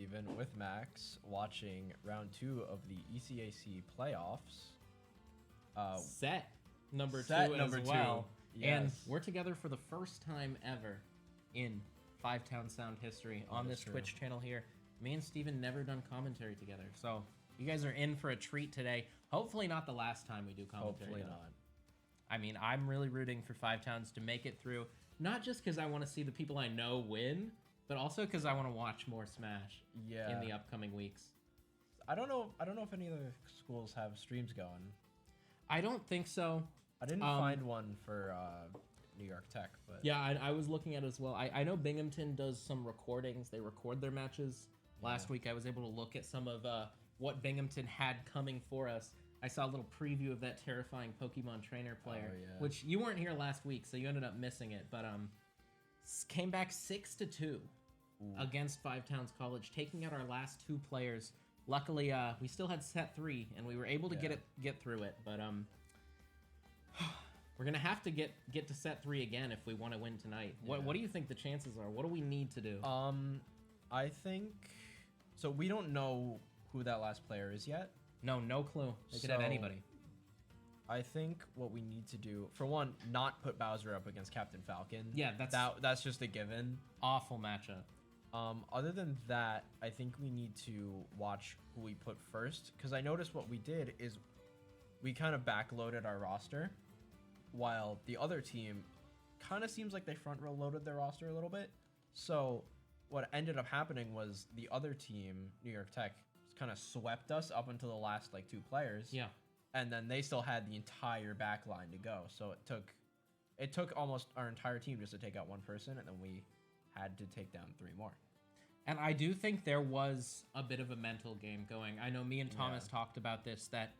Steven, with Max, watching round 2 of the ECAC playoffs. Set number Set 2 number as 2, well. And yes. we're together for the first time ever in Five Town Sound history on this Twitch channel here. Me and Steven never done commentary together. So you guys are in for a treat today. Hopefully not the last time we do commentary. Hopefully though. not. I mean, I'm really rooting for Five Towns to make it through. Not just because I want to see the people I know win, but also because I want to watch more Smash in the upcoming weeks. I don't know if any other schools have streams going. I don't think so. I didn't find one for New York Tech, but yeah, I was looking at it as well. I know Binghamton does some recordings. They record their matches. Last week, I was able to look at some of what Binghamton had coming for us. I saw a little preview of that terrifying Pokemon trainer player, which you weren't here last week, so you ended up missing it. But came back 6-2 against Five Towns College, taking out our last 2 players. Luckily, we still had set 3, and we were able to get through it. But we're gonna have to get to set 3 again if we want to win tonight. What do you think the chances are? What do we need to do? I think so. We don't know who that last player is yet. No clue. They could have anybody. I think what we need to do, for one, not put Bowser up against Captain Falcon. Yeah, that's just a given. Awful matchup. Other than that, I think we need to watch who we put first, because I noticed what we did is we kind of backloaded our roster, while the other team kind of seems like they front row loaded their roster a little bit. So what ended up happening was the other team, New York Tech, kind of swept us up until the last like 2 players. Yeah. And then they still had the entire back line to go. So it took almost our entire team just to take out one person, and then we had to take down 3 more. And I do think there was a bit of a mental game going. I know me and Thomas talked about this, that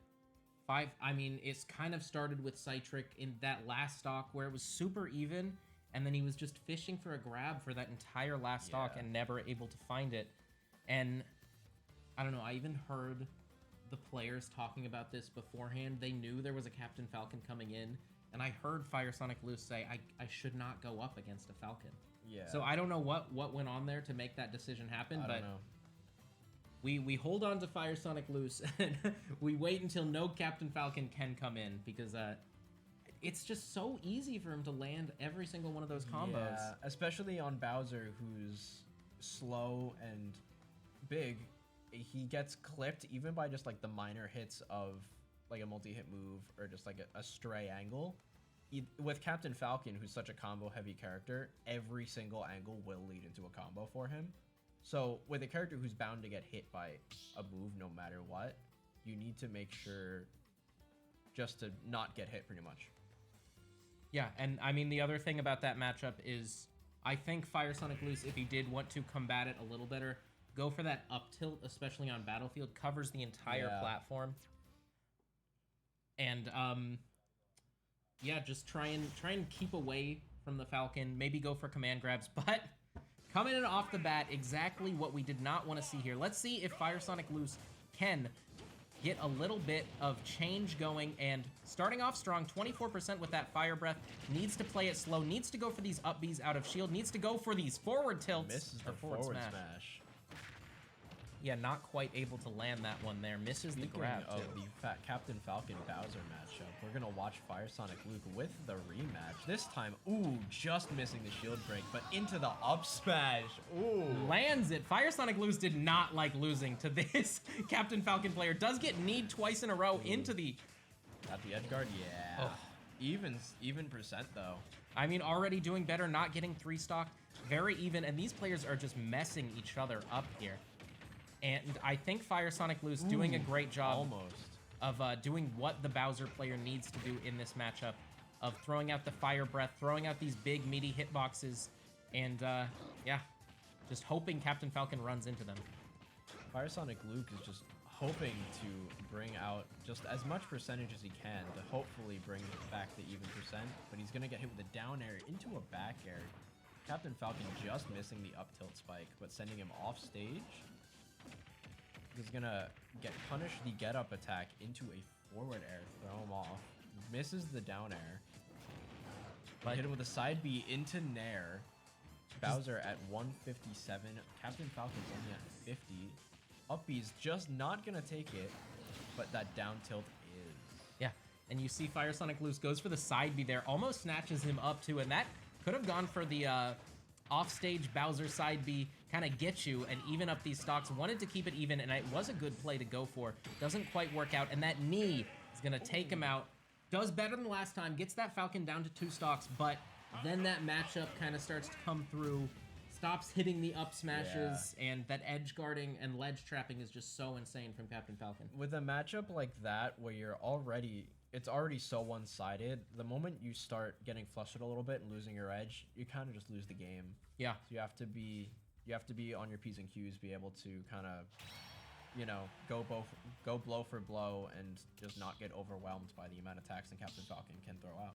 it's kind of started with Citric in that last stock where it was super even, and then he was just fishing for a grab for that entire last stock and never able to find it. And I don't know, I even heard the players talking about this beforehand. They knew there was a Captain Falcon coming in, and I heard Firesonic Loose say, I should not go up against a Falcon. Yeah. So I don't know what went on there to make that decision happen, I but don't know. we hold on to Firesonic Loose, and we wait until no Captain Falcon can come in, because it's just so easy for him to land every single one of those combos. Yeah, especially on Bowser, who's slow and big. He gets clipped even by just like the minor hits of like a multi-hit move or just like a stray angle. With Captain Falcon, who's such a combo heavy character, every single angle will lead into a combo for him. So with a character who's bound to get hit by a move no matter what, you need to make sure just to not get hit pretty much. Yeah, and I mean, the other thing about that matchup is I think Firesonic Loose, if he did want to combat it a little better, go for that up tilt, especially on Battlefield, covers the entire platform. And just try and keep away from the Falcon, maybe go for command grabs, but coming in off the bat, exactly what we did not want to see here. Let's see if Firesonic Loose can get a little bit of change going, and starting off strong, 24% with that Fire Breath, needs to play it slow, needs to go for these up Bs out of shield, needs to go for these forward tilts. Misses the forward smash. Yeah, not quite able to land that one there. Misses the grab, of too. the Captain Falcon Bowser matchup, we're going to watch Firesonic Luke with the rematch. This time, just missing the shield break, but into the up smash. Lands it. Firesonic Loose did not like losing to this Captain Falcon player. Does get kneed twice in a row into the... At the edge guard, yeah. Even percent, though. I mean, already doing better, not getting 3-stocked. Very even, and these players are just messing each other up here. And I think Firesonic Loose doing a great job of doing what the Bowser player needs to do in this matchup, of throwing out the Fire Breath, throwing out these big, meaty hitboxes, and just hoping Captain Falcon runs into them. Firesonic Luke is just hoping to bring out just as much percentage as he can to hopefully bring back the even percent, but he's going to get hit with a down air into a back air. Captain Falcon just missing the up tilt spike, but sending him off stage. He's gonna get punish the get up attack into a forward air, throw him off. Misses the down air. But hit him with a side B into Nair. Bowser at 157. Captain Falcon's only at 50. Up B's just not gonna take it, but that down tilt is. Yeah, and you see Fire Sonic Loose goes for the side B there, almost snatches him up too, and that could have gone for the offstage Bowser side B, kind of get you and even up these stocks. Wanted to keep it even, and it was a good play to go for. Doesn't quite work out, and that knee is gonna take him out. Does better than last time, gets that Falcon down to 2 stocks, but then that matchup kind of starts to come through, stops hitting the up smashes, and that edge guarding and ledge trapping is just so insane from Captain Falcon. With a matchup like that, where it's already so one-sided, the moment you start getting flustered a little bit and losing your edge, you kind of just lose the game. Yeah. So you have to be on your P's and Q's, be able to kind of, you know, go blow for blow and just not get overwhelmed by the amount of attacks that Captain Falcon can throw out.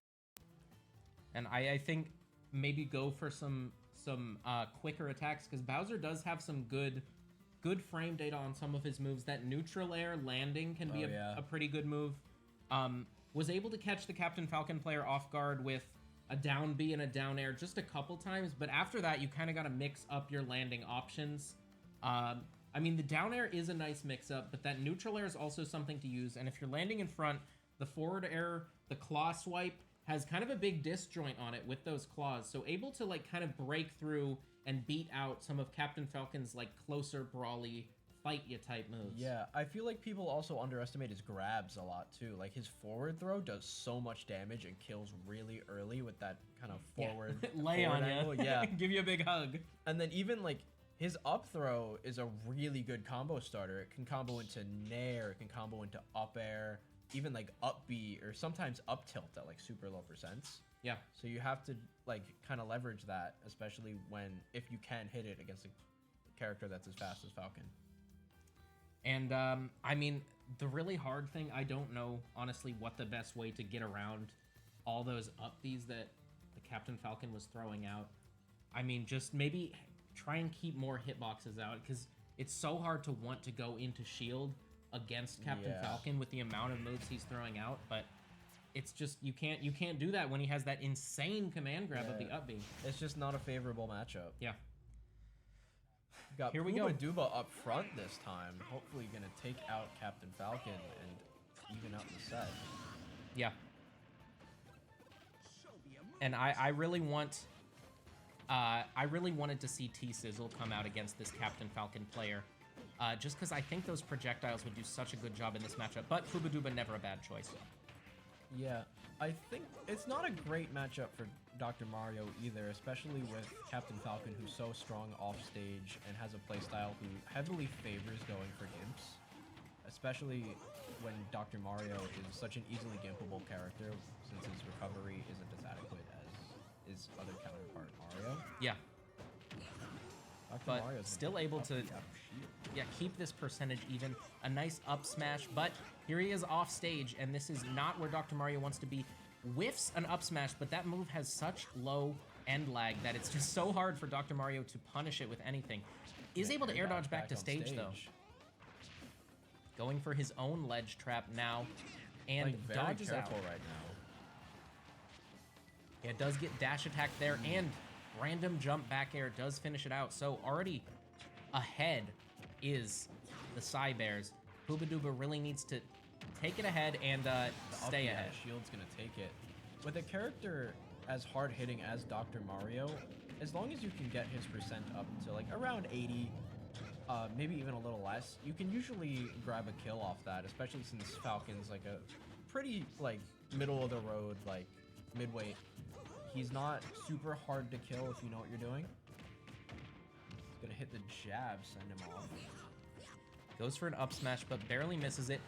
And I think maybe go for some quicker attacks, because Bowser does have some good frame data on some of his moves. That neutral air landing can be a pretty good move. Was able to catch the Captain Falcon player off guard with a down B and a down air just a couple times, but after that you kind of got to mix up your landing options. I mean, the down air is a nice mix-up, but that neutral air is also something to use, and if you're landing in front, the forward air, the claw swipe, has kind of a big disjoint on it with those claws, so able to like kind of break through and beat out some of Captain Falcon's like closer brawly fight you type moves. Yeah, I feel like people also underestimate his grabs a lot too. Like his forward throw does so much damage and kills really early with that kind of forward lay forward on angle. you. Yeah, Give you a big hug. And then even like his up throw is a really good combo starter. It can combo into nair, it can combo into up air, even like up B, or sometimes up tilt at like super low percents. Yeah. So you have to like kind of leverage that, especially if you can hit it against a character that's as fast as Falcon. And I mean, the really hard thing, I don't know honestly what the best way to get around all those up Bs that the Captain Falcon was throwing out. I mean, just maybe try and keep more hitboxes out, because it's so hard to want to go into shield against Captain Falcon with the amount of moves he's throwing out, but it's just you can't do that when he has that insane command grab of the up B. It's just not a favorable matchup. Yeah. Got Here we go. Duba up front this time. Hopefully gonna take out Captain Falcon and even out the set. Yeah. And I really want I really wanted to see T-Sizzle come out against this Captain Falcon player. Just because I think those projectiles would do such a good job in this matchup, but Fubaduba never a bad choice. Yeah, I think it's not a great matchup for Dr. Mario either, especially with Captain Falcon, who's so strong off stage and has a playstyle who heavily favors going for gimps, especially when Dr. Mario is such an easily gimpable character, since his recovery isn't as adequate as his other counterpart, Mario. Yeah. But Mario's still able to keep this percentage even. A nice up smash, but here he is off stage, and this is not where Dr. Mario wants to be. Whiffs an up smash, but that move has such low end lag that it's just so hard for Dr. Mario to punish it with anything. Is able to air dodge back to stage though. Going for his own ledge trap now, and like, very dodges out. careful right now. Yeah, it does get dash attack there, and random jump back air does finish it out. So already ahead is the Psy Bears. Fubaduba really needs to take it ahead and stay ahead. Shield's gonna take it. With a character as hard hitting as Dr. Mario, as long as you can get his percent up to like around 80, maybe even a little less, you can usually grab a kill off that, especially since Falcon's like a pretty like middle of the road, like midweight. He's not super hard to kill if you know what you're doing. He's gonna hit the jab, send him off. Goes for an up smash, but barely misses it.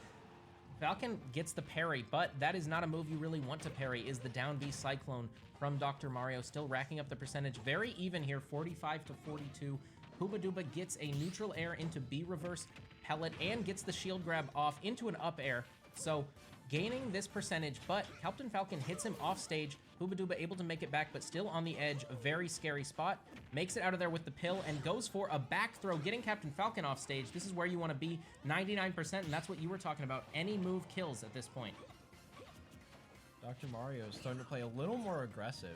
Falcon gets the parry, but that is not a move you really want to parry, is the down B Cyclone from Dr. Mario. Still racking up the percentage. Very even here, 45 to 42. Fubaduba gets a neutral air into B reverse pellet and gets the shield grab off into an up air. So gaining this percentage, but Captain Falcon hits him off stage. Fubaduba able to make it back, but still on the edge. A very scary spot. Makes it out of there with the pill and goes for a back throw, getting Captain Falcon off stage. This is where you want to be, 99%, and that's what you were talking about. Any move kills at this point. Dr. Mario is starting to play a little more aggressive,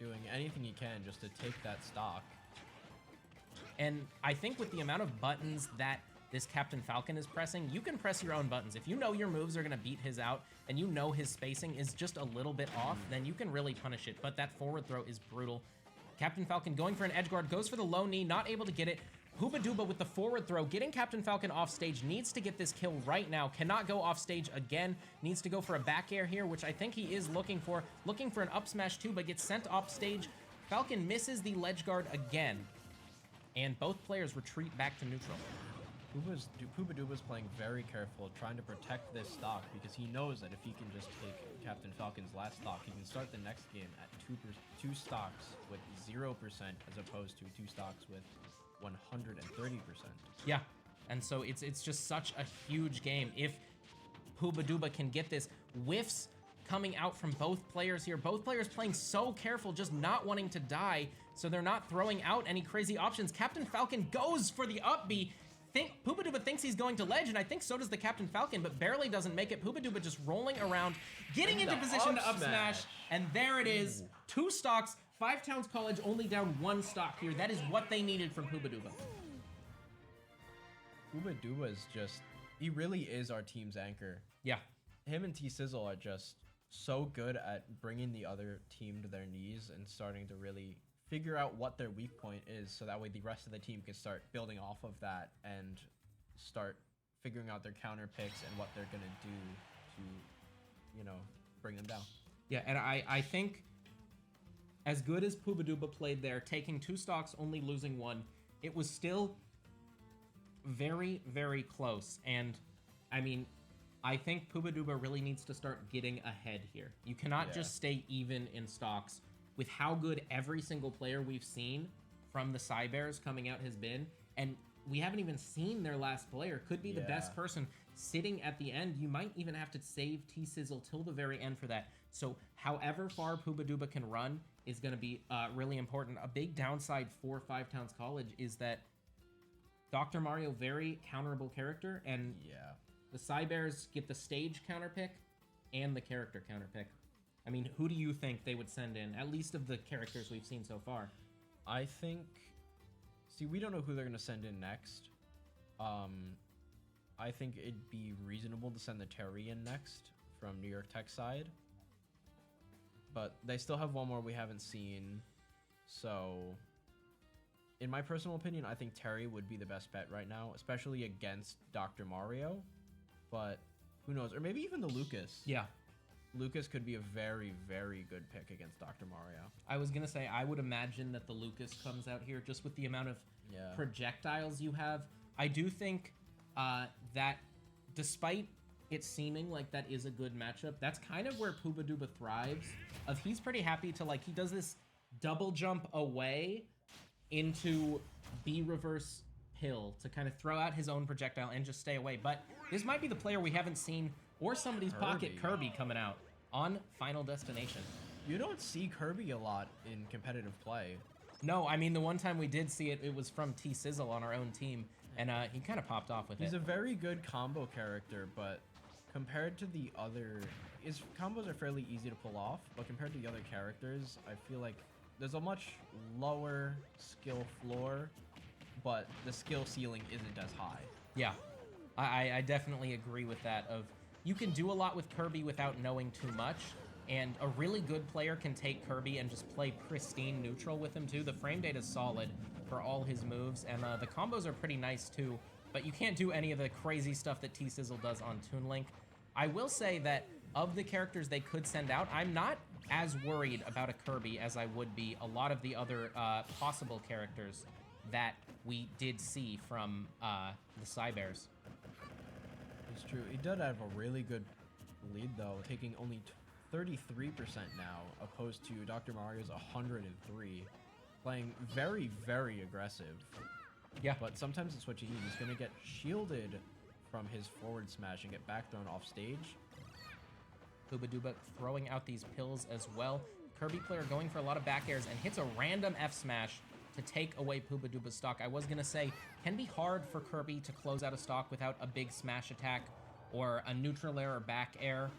doing anything he can just to take that stock. And I think with the amount of buttons that this Captain Falcon is pressing, you can press your own buttons. If you know your moves are gonna beat his out and you know his spacing is just a little bit off, then you can really punish it. But that forward throw is brutal. Captain Falcon going for an edge guard, goes for the low knee, not able to get it. Hooba Dooba with the forward throw, getting Captain Falcon off stage, needs to get this kill right now, cannot go off stage again, needs to go for a back air here, which I think he is looking for an up smash too, but gets sent off stage. Falcon misses the ledge guard again, and both players retreat back to neutral. Hooba Dooba's playing very careful, trying to protect this stock, because he knows that if he can just take Captain Falcon's last stock, he can start the next game at two stocks with 0% as opposed to 2 stocks with 130%. Yeah, and so it's just such a huge game. If Hooba Dooba can get this, whiffs coming out from both players here. Both players playing so careful, just not wanting to die, so they're not throwing out any crazy options. Captain Falcon goes for the up B. Hooba Dooba thinks he's going to ledge, and I think so does the Captain Falcon, but barely doesn't make it. Hooba Dooba just rolling around, getting into position to up smash, and there it is. 2 stocks. 5 Towns College only down 1 stock here. That is what they needed from Hooba Dooba. Hooba Dooba is just, he really is our team's anchor. Yeah. Him and T-Sizzle are just so good at bringing the other team to their knees and starting to really figure out what their weak point is, so that way the rest of the team can start building off of that and start figuring out their counter picks and what they're going to do to, you know, bring them down. Yeah, and I think as good as Hooba Dooba played there, taking 2 stocks, only losing 1, it was still very, very close. And I mean, I think Hooba Dooba really needs to start getting ahead here. You cannot just stay even in stocks. With how good every single player we've seen from the Cybears coming out has been, and we haven't even seen their last player, could be the best person sitting at the end. You might even have to save T-Sizzle till the very end for that. So however far Hooba Dooba can run is going to be really important. A big downside for 5 Towns College is that Dr. Mario, very counterable character, and the Cybears get the stage counter pick and the character counter pick. I mean, who do you think they would send in, at least of the characters we've seen so far? I think... See, we don't know who they're going to send in next. I think it'd be reasonable to send the Terry in next from New York Tech side. But they still have one more we haven't seen. So, in my personal opinion, I think Terry would be the best bet right now, especially against Dr. Mario. But who knows? Or maybe even the Lucas. Yeah. Lucas could be a very, very good pick against Dr. Mario. I was going to say, I would imagine that the Lucas comes out here just with the amount of projectiles you have. I do think that despite it seeming like that is a good matchup, that's kind of where Hooba Dooba thrives. He's pretty happy to, like, he does this double jump away into B reverse pill to kind of throw out his own projectile and just stay away. But this might be the player we haven't seen, or somebody's pocket Kirby coming out on Final Destination. You don't see Kirby a lot in competitive play. No, I mean, the one time we did see it, it was from T-Sizzle on our own team, and he kind of popped off with it. He's a very good combo character, but compared to the other... His combos are fairly easy to pull off, but compared to the other characters, I feel like there's a much lower skill floor, but the skill ceiling isn't as high. Yeah, I definitely agree with that. You can do a lot with Kirby without knowing too much, and a really good player can take Kirby and just play pristine neutral with him too. The frame data is solid for all his moves, and the combos are pretty nice too, but you can't do any of the crazy stuff that T-Sizzle does on Toon Link. I will say that of the characters they could send out, I'm not as worried about a Kirby as I would be a lot of the other possible characters that we did see from the Cybears. It's true. He did have a really good lead, though, taking only 33% now, opposed to Dr. Mario's 103. Playing very, very aggressive. Yeah. But sometimes it's what you need. He's going to get shielded from his forward smash and get back thrown off stage. Hooba Dooba throwing out these pills as well. Kirby player going for a lot of back airs and hits a random F smash to take away Hooba Dooba's stock. I was going to say, can be hard for Kirby to close out a stock without a big smash attack or a neutral air or back air,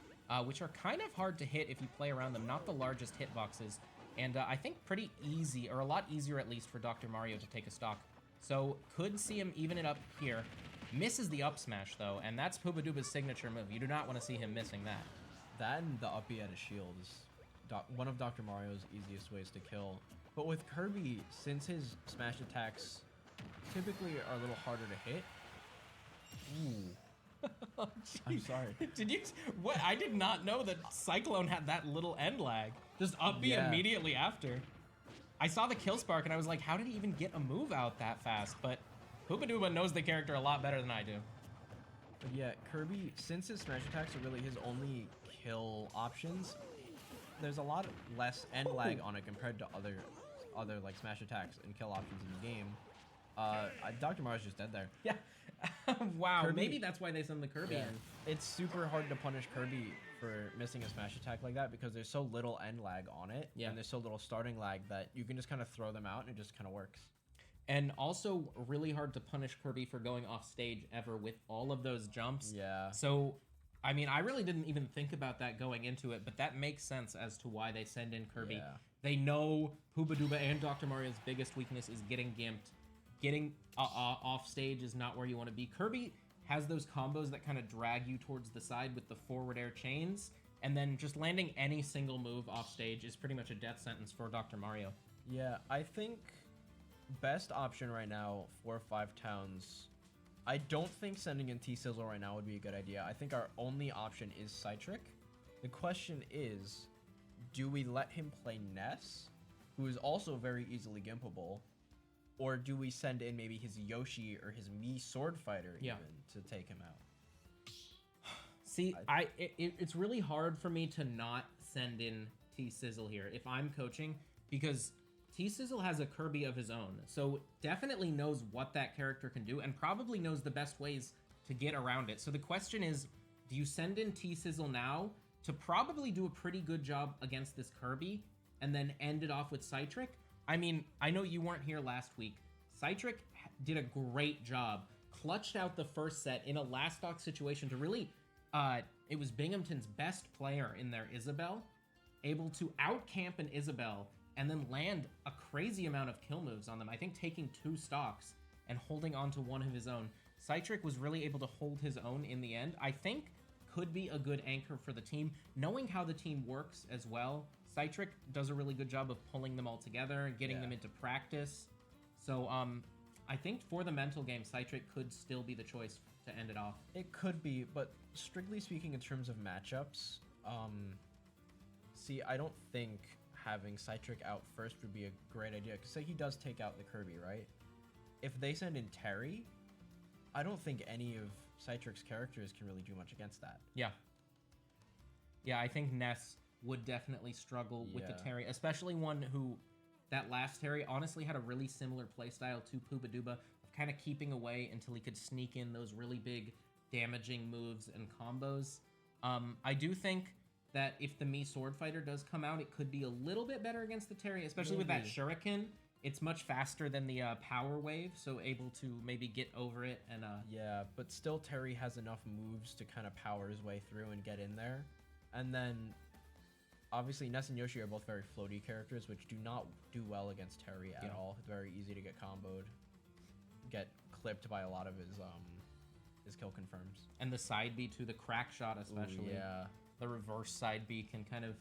which are kind of hard to hit if you play around them. Not the largest hitboxes. And I think pretty easy, or a lot easier at least, for Dr. Mario to take a stock. So could see him even it up here. Misses the up smash, though, and that's Poobaduba's signature move. You do not want to see him missing that. That and the up B at a shield is one of Dr. Mario's easiest ways to kill. But with Kirby, since his smash attacks typically are a little harder to hit. Ooh. Oh, I'm sorry. Did you? What? I did not know that Cyclone had that little end lag. Just up B immediately after. I saw the kill spark and I was like, how did he even get a move out that fast? But Poobaduba knows the character a lot better than I do. But yeah, Kirby, since his smash attacks are really his only kill options, there's a lot less end lag on it compared to other like smash attacks and kill options in the game. Dr. Mario's just dead there. Yeah. Wow. Kirby, maybe that's why they send the Kirby in. It's super hard to punish Kirby for missing a smash attack like that because there's so little end lag on it. Yeah. And there's so little starting lag that you can just kind of throw them out and it just kind of works. And also really hard to punish Kirby for going off stage ever with all of those jumps. Yeah. So, I mean, I really didn't even think about that going into it, but that makes sense as to why they send in Kirby. Yeah. They know Poobaduba and Dr. Mario's biggest weakness is getting gimped. Getting off stage is not where you want to be. Kirby has those combos that kind of drag you towards the side with the forward air chains, and then just landing any single move off stage is pretty much a death sentence for Dr. Mario. Yeah, I think best option right now for 5 Towns, I don't think sending in T-Sizzle right now would be a good idea. I think our only option is Cytric. The question is, do we let him play Ness, who is also very easily gimpable, or do we send in maybe his Yoshi or his Mii Sword Fighter even to take him out? See, it's really hard for me to not send in T-Sizzle here if I'm coaching, because T-Sizzle has a Kirby of his own, so definitely knows what that character can do and probably knows the best ways to get around it. So the question is, do you send in T-Sizzle now to probably do a pretty good job against this Kirby and then end it off with Cytric? I mean, I know you weren't here last week. Cytric did a great job. Clutched out the first set in a last stock situation to really... it was Binghamton's best player in their Isabelle, able to outcamp an Isabelle and then land a crazy amount of kill moves on them. I think taking 2 stocks and holding on to one of his own. Cytric was really able to hold his own in the end. I think could be a good anchor for the team. Knowing how the team works as well, Cytric does a really good job of pulling them all together and getting them into practice. So I think for the mental game, Cytric could still be the choice to end it off. It could be, but strictly speaking in terms of matchups, see, I don't think having Cytric out first would be a great idea. Because say he does take out the Kirby, right? If they send in Terry, I don't think any of Cytric's characters can really do much against that. Yeah. Yeah, I think Ness would definitely struggle with the Terry, especially one who, that last Terry, honestly had a really similar playstyle to Poobaduba, of kind of keeping away until he could sneak in those really big damaging moves and combos. I do think that if the Mii Sword Fighter does come out, it could be a little bit better against the Terry, especially with that Shuriken. It's much faster than the Power Wave, so able to maybe get over it. And yeah, but still Terry has enough moves to kind of power his way through and get in there. And then, obviously, Ness and Yoshi are both very floaty characters, which do not do well against Terry at all. It's very easy to get comboed, get clipped by a lot of his kill confirms. And the side B too, the crack shot especially. Ooh, yeah. The reverse side B can kind of,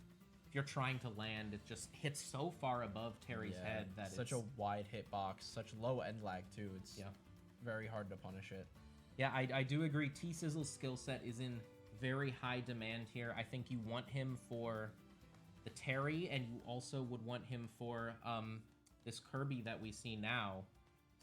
if you're trying to land, it just hits so far above Terry's head that it's such a wide hitbox, such low end lag too. It's very hard to punish it. Yeah, I do agree. T-Sizzle's skill set is in very high demand here. I think you want him for the Terry, and you also would want him for this Kirby that we see now.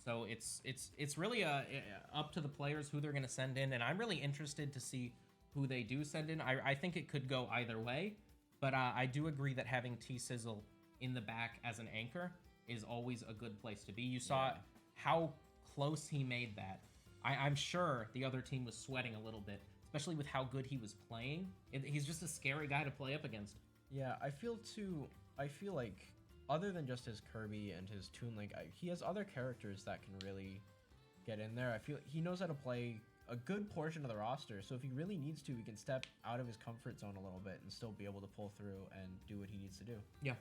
So it's really up to the players who they're going to send in, and I'm really interested to see who they do send in. I think it could go either way, but I do agree that having T-Sizzle in the back as an anchor is always a good place to be. You saw how close he made that. I'm sure the other team was sweating a little bit, especially with how good he was playing. He's just a scary guy to play up against. Yeah, I feel like other than just his Kirby and his Toon Link, he has other characters that can really get in there. I feel he knows how to play a good portion of the roster, so if he really needs to, he can step out of his comfort zone a little bit and still be able to pull through and do what he needs to do. Yeah.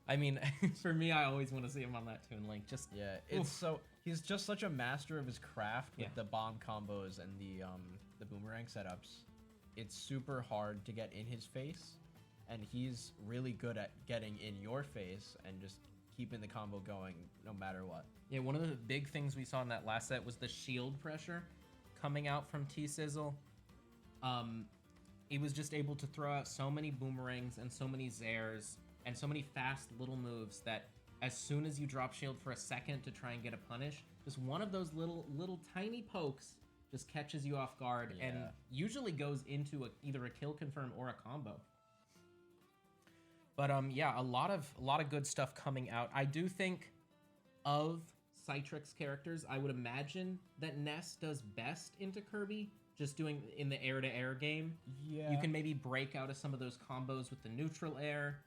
I mean, for me, I always want to see him on that Toon Link. Just Yeah, it's so he's just such a master of his craft with Yeah. the bomb combos and the boomerang setups. It's super hard to get in his face, and he's really good at getting in your face and just keeping the combo going no matter what. Yeah, one of the big things we saw in that last set was the shield pressure coming out from T-Sizzle. He was just able to throw out so many boomerangs and so many zairs and so many fast little moves that as soon as you drop shield for a second to try and get a punish, just one of those little tiny pokes just catches you off guard and usually goes into either a kill confirm or a combo. But yeah, a lot of good stuff coming out. I do think of Citrix's characters, I would imagine that Ness does best into Kirby, just doing in the air-to-air game. Yeah. You can maybe break out of some of those combos with the neutral air.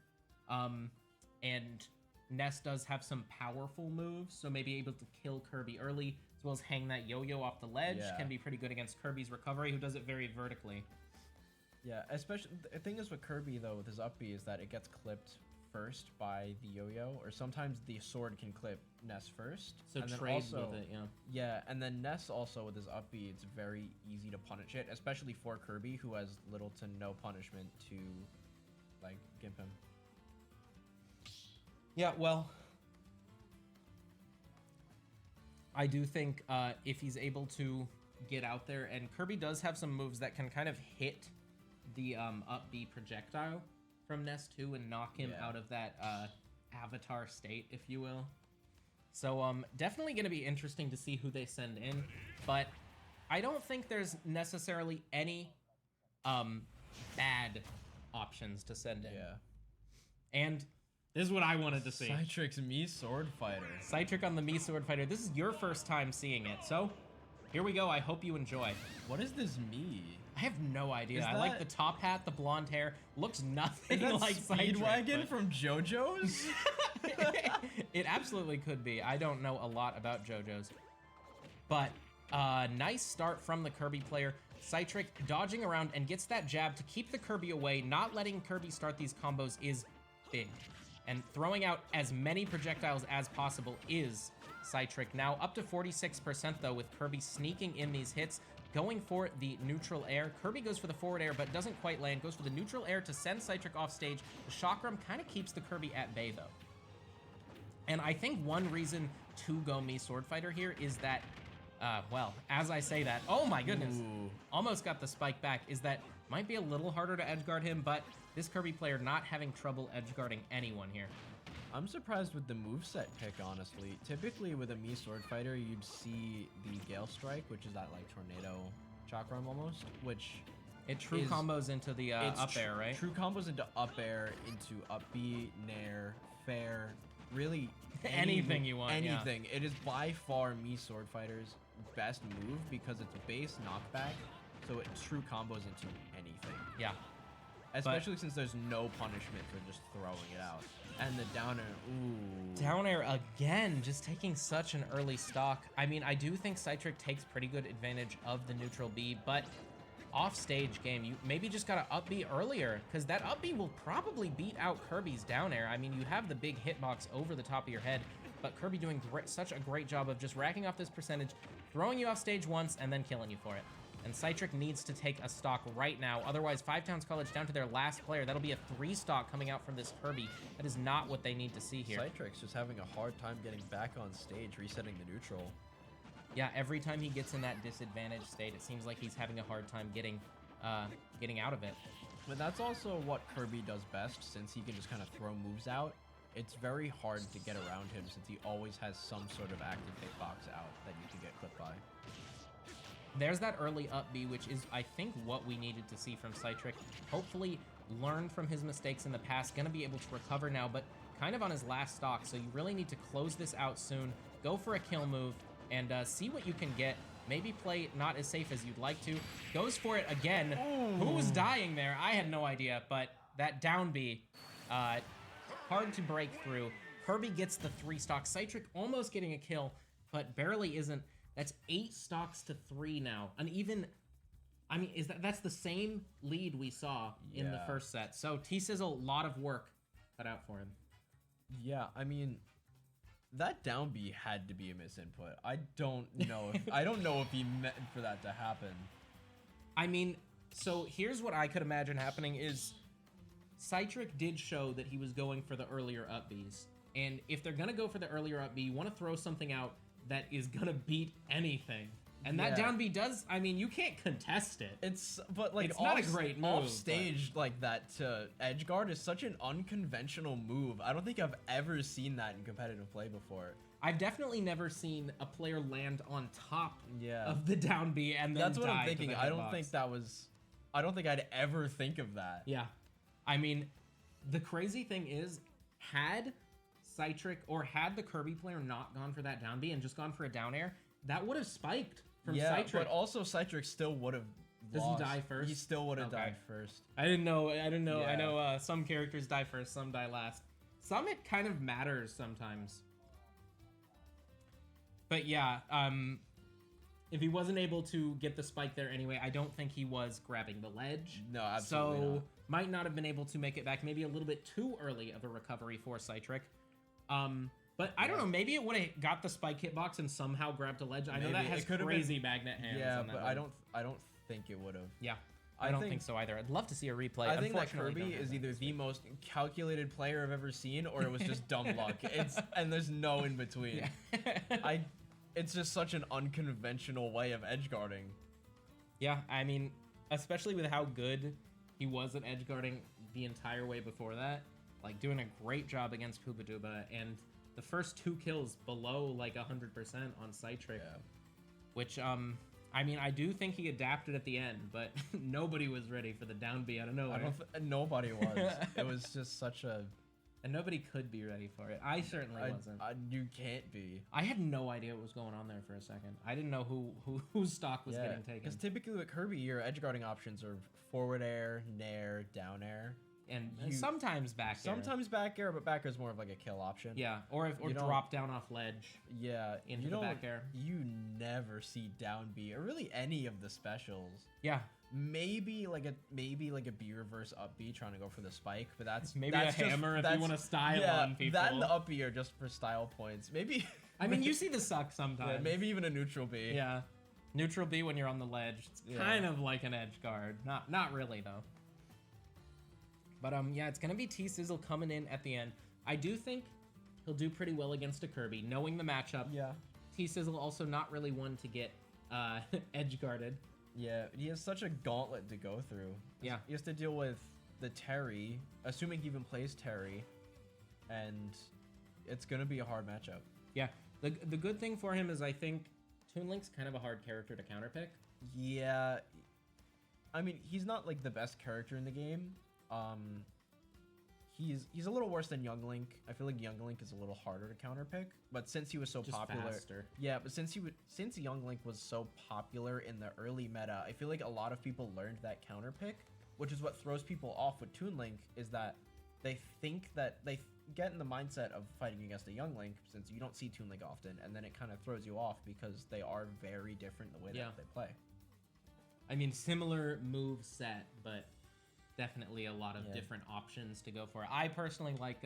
And Ness does have some powerful moves, so maybe able to kill Kirby early, as well as hang that yo-yo off the ledge. Yeah. Can be pretty good against Kirby's recovery, who does it very vertically. Yeah, especially the thing is with Kirby though with his up B is that it gets clipped first by the yo-yo, or sometimes the sword can clip Ness first. So and then trade also, with it, yeah. Yeah, and then Ness also with his up B, it's very easy to punish it, especially for Kirby, who has little to no punishment to like give him. Yeah, well, I do think if he's able to get out there, and Kirby does have some moves that can kind of hit the up B projectile from Ness too and knock him out of that avatar state, if you will. So definitely going to be interesting to see who they send in, but I don't think there's necessarily any bad options to send in. Yeah. And this is what I wanted to see. Citrix Mii Sword Fighter. Citric on the Mii Sword Fighter. This is your first time seeing it, so here we go. I hope you enjoy. What is this Mii? I have no idea. Is I like the that- top hat, the blonde hair. Looks nothing Is that like Speedwagon Citric, from JoJo's? but it absolutely could be. I don't know a lot about JoJo's. But nice start from the Kirby player. Citric dodging around and gets that jab to keep the Kirby away. Not letting Kirby start these combos is big. And throwing out as many projectiles as possible is Citric. Now up to 46% though, with Kirby sneaking in these hits, going for the neutral air. Kirby goes for the forward air, but doesn't quite land. Goes for the neutral air to send Citric off stage. The Chakram kind of keeps the Kirby at bay though. And I think one reason to go Mii Sword Fighter here is that, well, as I say that, oh my goodness, Ooh. almost got the spike back, is that might be a little harder to edgeguard him, but this Kirby player not having trouble edgeguarding anyone here. I'm surprised with the moveset pick, honestly. Typically with a Mii Sword Fighter, you'd see the Gale Strike, which is that like tornado chakram almost, which It true is- combos into the it's up air, right? True combos into up air, into up B, nair, fair, really Anything you want, yeah. Anything. It is by far Mii Sword Fighter's best move because it's base knockback, so it true combos into anything. Yeah. Especially since there's no punishment for just throwing it out. And the downer, ooh. Down air again, just taking such an early stock. I mean, I do think Citric takes pretty good advantage of the neutral B, but off stage game, you maybe just gotta up B earlier, because that up B will probably beat out Kirby's down air. I mean, you have the big hitbox over the top of your head, but Kirby doing such a great job of just racking off this percentage, throwing you off stage once, and then killing you for it. And Citric needs to take a stock right now. Otherwise, 5 Towns College down to their last player. That'll be a 3 stock coming out from this Kirby. That is not what they need to see here. Citrix just having a hard time getting back on stage, resetting the neutral. Yeah, every time he gets in that disadvantaged state, it seems like he's having a hard time getting out of it. But that's also what Kirby does best, since he can just kind of throw moves out. It's very hard to get around him since he always has some sort of active hitbox out that you can get clipped by. There's that early up B, which is, I think, what we needed to see from Citric. Hopefully, learn from his mistakes in the past. Gonna be able to recover now, but kind of on his last stock. So you really need to close this out soon. Go for a kill move and see what you can get. Maybe play not as safe as you'd like to. Goes for it again. Who was dying there? I had no idea, but that down B, hard to break through. Kirby gets the 3 stock. Citric almost getting a kill, but barely isn't. That's 8 stocks to 3 now. And even, I mean, that's the same lead we saw in the Yeah. first set. So T-Sizzle, a lot of work cut out for him. Yeah, I mean, that down B had to be a misinput. I don't know if he meant for that to happen. I mean, so here's what I could imagine happening is Citric did show that he was going for the earlier up Bs. And if they're going to go for the earlier up B, you want to throw something out that is going to beat anything. And that down B does, I mean, you can't contest it. It's not a great move. Off stage like that to edge guard is such an unconventional move. I don't think I've ever seen that in competitive play before. I've definitely never seen a player land on top of the down B and then That's what die I'm thinking. to the I don't hitbox. think that was. I don't think I'd ever think of that. Yeah, I mean, the crazy thing is, had Citric or had the Kirby player not gone for that down B and just gone for a down air, that would have spiked from Citric. But also Citric still would have. Does he die first? He still would have died first. I didn't know. Yeah. I know some characters die first, some die last. Some it kind of matters sometimes. But yeah, if he wasn't able to get the spike there anyway, I don't think he was grabbing the ledge. No, absolutely not. Might not have been able to make it back. Maybe a little bit too early of a recovery for Citric. But I don't know. Maybe it would have got the spike hitbox and somehow grabbed a ledge. I know that has crazy magnet hands. Yeah, on that but one. I don't think it would have. Yeah. I don't think so either. I'd love to see a replay. I think that Kirby is either the most calculated player I've ever seen, or it was just dumb luck. And there's no in between. Yeah. It's just such an unconventional way of edge guarding. Yeah, I mean, especially with how good he was at edge guarding the entire way before that, like doing a great job against Pooba Dooba, and the first 2 kills below like 100% on Citric, which I mean, I do think he adapted at the end, but nobody was ready for the down B out of nowhere. Nobody was. It was just such a... And nobody could be ready for it. I certainly wasn't. You can't be. I had no idea what was going on there for a second. I didn't know whose stock was getting taken. Because typically with Kirby, your edge guarding options are forward air, nair, down air. And sometimes back air. Sometimes back air, but back air is more of like a kill option. Yeah, or drop down off ledge. Yeah, into the back air. You never see down B or really any of the specials. Yeah, maybe like a B reverse up B trying to go for the spike, but that's maybe a hammer if you want to style on people. That and the up B are just for style points. Maybe. I mean, you see the suck sometimes. Yeah, maybe even a neutral B. Yeah, neutral B when you're on the ledge. It's kind of like an edge guard. Not really though. But yeah, it's gonna be T-Sizzle coming in at the end. I do think he'll do pretty well against a Kirby, knowing the matchup. Yeah. T-Sizzle also not really one to get edge guarded. Yeah, he has such a gauntlet to go through. Yeah. He has to deal with the Terry, assuming he even plays Terry, and it's gonna be a hard matchup. Yeah. The good thing for him is I think Toon Link's kind of a hard character to counterpick. Yeah. I mean, he's not like the best character in the game. He's a little worse than Young Link. I feel like Young Link is a little harder to counterpick, but since he was so popular, yeah. But since Young Link was so popular in the early meta, I feel like a lot of people learned that counterpick, which is what throws people off with Toon Link. Is that they think that they get in the mindset of fighting against a Young Link, since you don't see Toon Link often, and then it kind of throws you off because they are very different the way that they play. I mean, similar move set, but definitely a lot of different options to go for. I personally like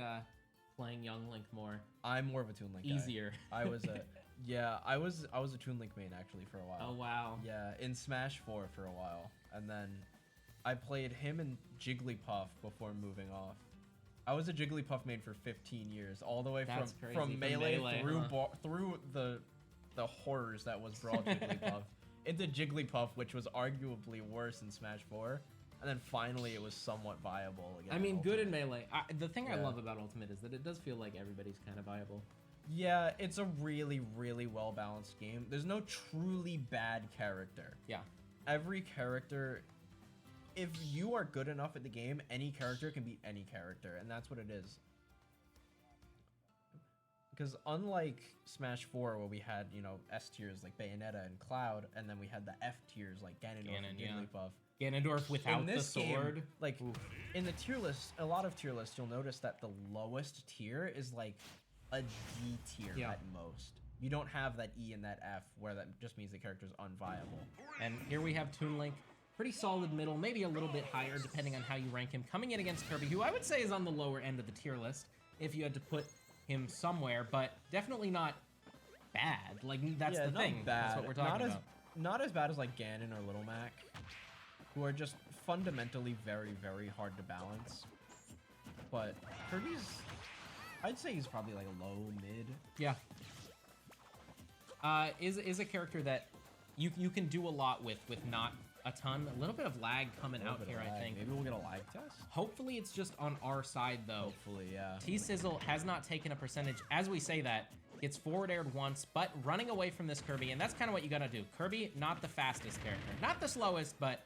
playing Young Link more. I'm more of a Toon Link easier. I was a Toon Link main actually for a while. Oh wow. Yeah, in Smash 4 for a while, and then I played him and Jigglypuff before moving off. I was a Jigglypuff main for 15 years, all the way from melee through the horrors that was Brawl Jigglypuff into Jigglypuff, which was arguably worse in Smash 4. And then finally, it was somewhat viable. Again, I mean, good in melee. The thing I love about Ultimate is that it does feel like everybody's kind of viable. Yeah, it's a really, really well-balanced game. There's no truly bad character. Yeah. Every character, if you are good enough at the game, any character can beat any character, and that's what it is. Because unlike Smash 4, where we had, S tiers like Bayonetta and Cloud, and then we had the F tiers like Ganondorf and Jigglypuff. Ganondorf without the sword. Game, like, in the tier list, a lot of tier lists, you'll notice that the lowest tier is like a D tier at most. You don't have that E and that F, where that just means the character's unviable. And here we have Toon Link. Pretty solid middle, maybe a little bit higher, depending on how you rank him. Coming in against Kirby, who I would say is on the lower end of the tier list. if you had to put him somewhere, but definitely not bad. Like, that's the not thing. Bad. That's what we're talking about. Not as bad as like Ganon or Little Mac, who are just fundamentally very, very hard to balance. But Kirby's, I'd say he's probably like a low mid. Yeah. Is a character that you can do a lot with not a ton. A little bit of lag coming out here, I think. Maybe we'll get a lag test? Hopefully it's just on our side, though. Hopefully, yeah. T-Sizzle has not taken a percentage. As we say that, gets forward aired once, but running away from this Kirby, and that's kind of what you gotta do. Kirby, not the fastest character. Not the slowest, but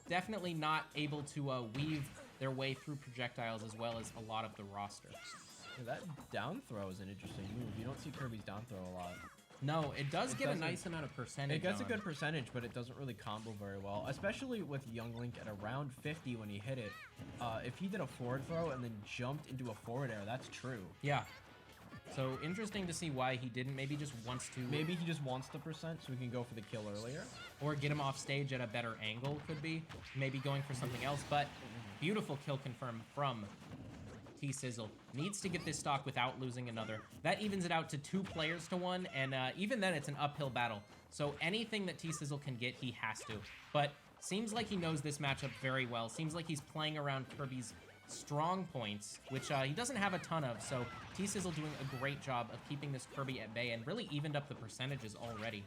definitely not able to weave their way through projectiles as well as a lot of the roster. Yeah, that down throw is an interesting move. You don't see Kirby's down throw a lot. No, it does get a nice amount of percentage. It gets a good percentage, but it doesn't really combo very well, especially with Young Link at around 50 when he hit it. If he did a forward throw and then jumped into a forward air, that's true. Yeah. So interesting to see why he didn't. Maybe just wants to. Maybe he just wants the percent so he can go for the kill earlier. Or get him off stage at a better angle, could be. Maybe going for something else, but beautiful kill confirmed from T-Sizzle. Needs to get this stock without losing another. That evens it out to 2 players to 1, and even then it's an uphill battle. So anything that T-Sizzle can get, he has to. But seems like he knows this matchup very well. Seems like he's playing around Kirby's strong points, which he doesn't have a ton of. So T-Sizzle doing a great job of keeping this Kirby at bay and really evened up the percentages already.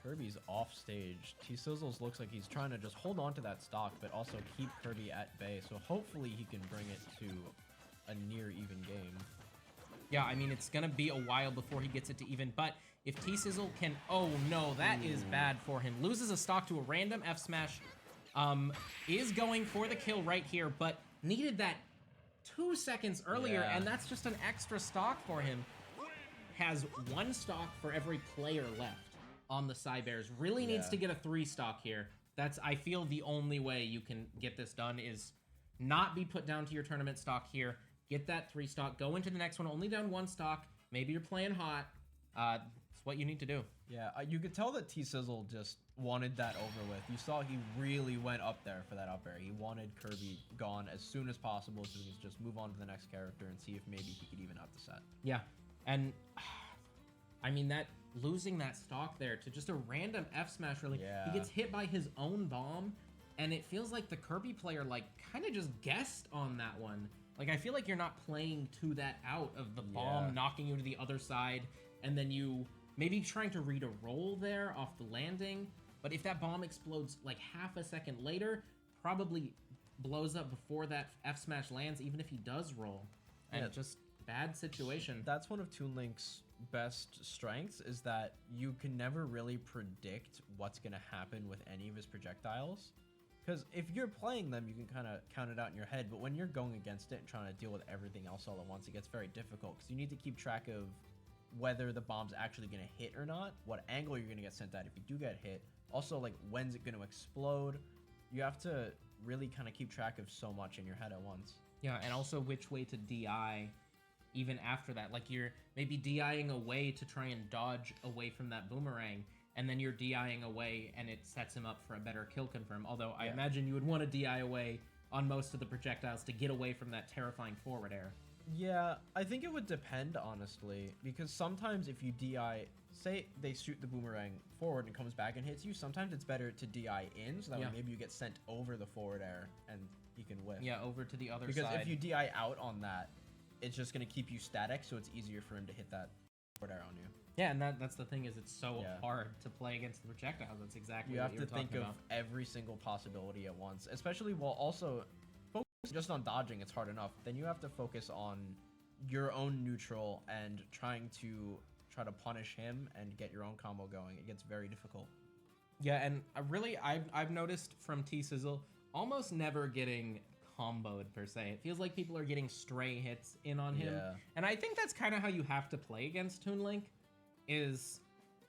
Kirby's off stage. T-Sizzles looks like he's trying to just hold on to that stock, but also keep Kirby at bay. So hopefully he can bring it to a near even game. Yeah, I mean, it's going to be a while before he gets it to even, but if T-Sizzle can... Oh, no, that is bad for him. Loses a stock to a random F smash. Is going for the kill right here, but needed that 2 seconds earlier, and that's just an extra stock for him. Has 1 stock for every player left on the Cybears. Really needs to get a 3 stock here. That's, I feel, the only way you can get this done is not be put down to your tournament stock here. Get that 3 stock. Go into the next one. Only down 1 stock. Maybe you're playing hot. It's what you need to do. Yeah, you could tell that T-Sizzle just wanted that over with. You saw he really went up there for that up air. He wanted Kirby gone as soon as possible so he could just move on to the next character and see if maybe he could even out the set. Yeah, and I mean, that losing that stock there to just a random F smash, really. Yeah. He gets hit by his own bomb, and it feels like the Kirby player, like, kind of just guessed on that one. Like, I feel like you're not playing to that out of the bomb knocking you to the other side, and then you maybe trying to read a roll there off the landing. But if that bomb explodes like half a second later, probably blows up before that F smash lands, even if he does roll. And just bad situation. That's one of Toon Link's best strengths, is that you can never really predict what's going to happen with any of his projectiles. Because if you're playing them, you can kind of count it out in your head. But when you're going against it and trying to deal with everything else all at once, it gets very difficult. Because you need to keep track of whether the bomb's actually going to hit or not, what angle you're going to get sent at if you do get hit. Also, like, when's it going to explode? You have to really kind of keep track of so much in your head at once. Yeah, and also which way to DI even after that. Like, you're maybe DIing away to try and dodge away from that boomerang, and then you're DIing away, and it sets him up for a better kill confirm. Although I imagine you would want to DI away on most of the projectiles to get away from that terrifying forward air. Yeah, I think it would depend, honestly, because sometimes if you DI, say they shoot the boomerang forward and comes back and hits you, sometimes it's better to DI in, so that way maybe you get sent over the forward air and you can whiff. Yeah, over to the other side. Because if you DI out on that, it's just going to keep you static, so it's easier for him to hit that forward air on you. Yeah, and that's the thing, is it's so hard to play against the projectiles. That's exactly what you're talking about. You have to think of every single possibility at once, especially while also focusing just on dodging. It's hard enough. Then you have to focus on your own neutral and try to punish him and get your own combo going. It gets very difficult. Yeah, and I've noticed from T-Sizzle almost never getting comboed per se. It feels like people are getting stray hits in on him. Yeah. And I think that's kind of how you have to play against Toon Link, is,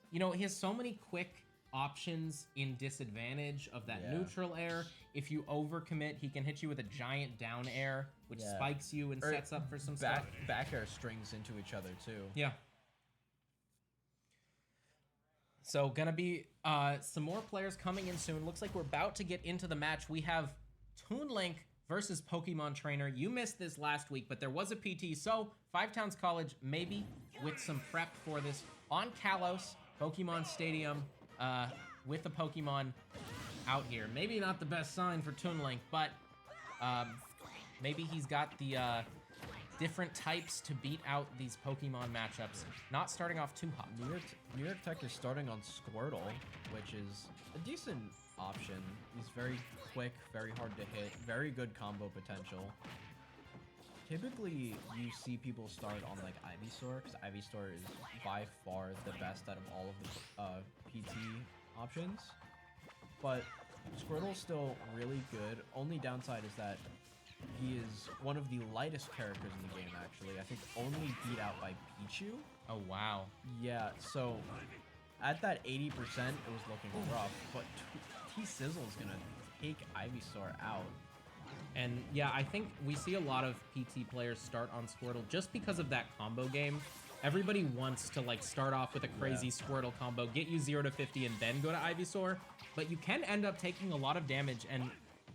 you know, he has so many quick options in disadvantage of that neutral air. If you overcommit, he can hit you with a giant down air, which spikes you and sets up for some stuff. Back air strings into each other too. Yeah. So gonna be some more players coming in soon. Looks like we're about to get into the match. We have Toon Link versus Pokemon Trainer. You missed this last week, but there was a PT, so Five Towns College maybe with some prep for this on Kalos, Pokemon Stadium, with a Pokemon out here. Maybe not the best sign for Toon Link, but maybe he's got the different types to beat out these Pokemon matchups. Not starting off too hot. New York Tech is starting on Squirtle, which is a decent option. He's very quick, very hard to hit, very good combo potential. Typically, you see people start on like Ivysaur, because Ivysaur is by far the best out of all of the PT options. But Squirtle's still really good. Only downside is that he is one of the lightest characters in the game, actually. I think only beat out by Pichu. Oh, wow. Yeah, so at that 80%, it was looking rough, but T-Sizzle is going to take Ivysaur out. And yeah, I think we see a lot of PT players start on Squirtle just because of that combo game. Everybody wants to like start off with a crazy Squirtle combo, get you 0 to 50 and then go to Ivysaur, but you can end up taking a lot of damage and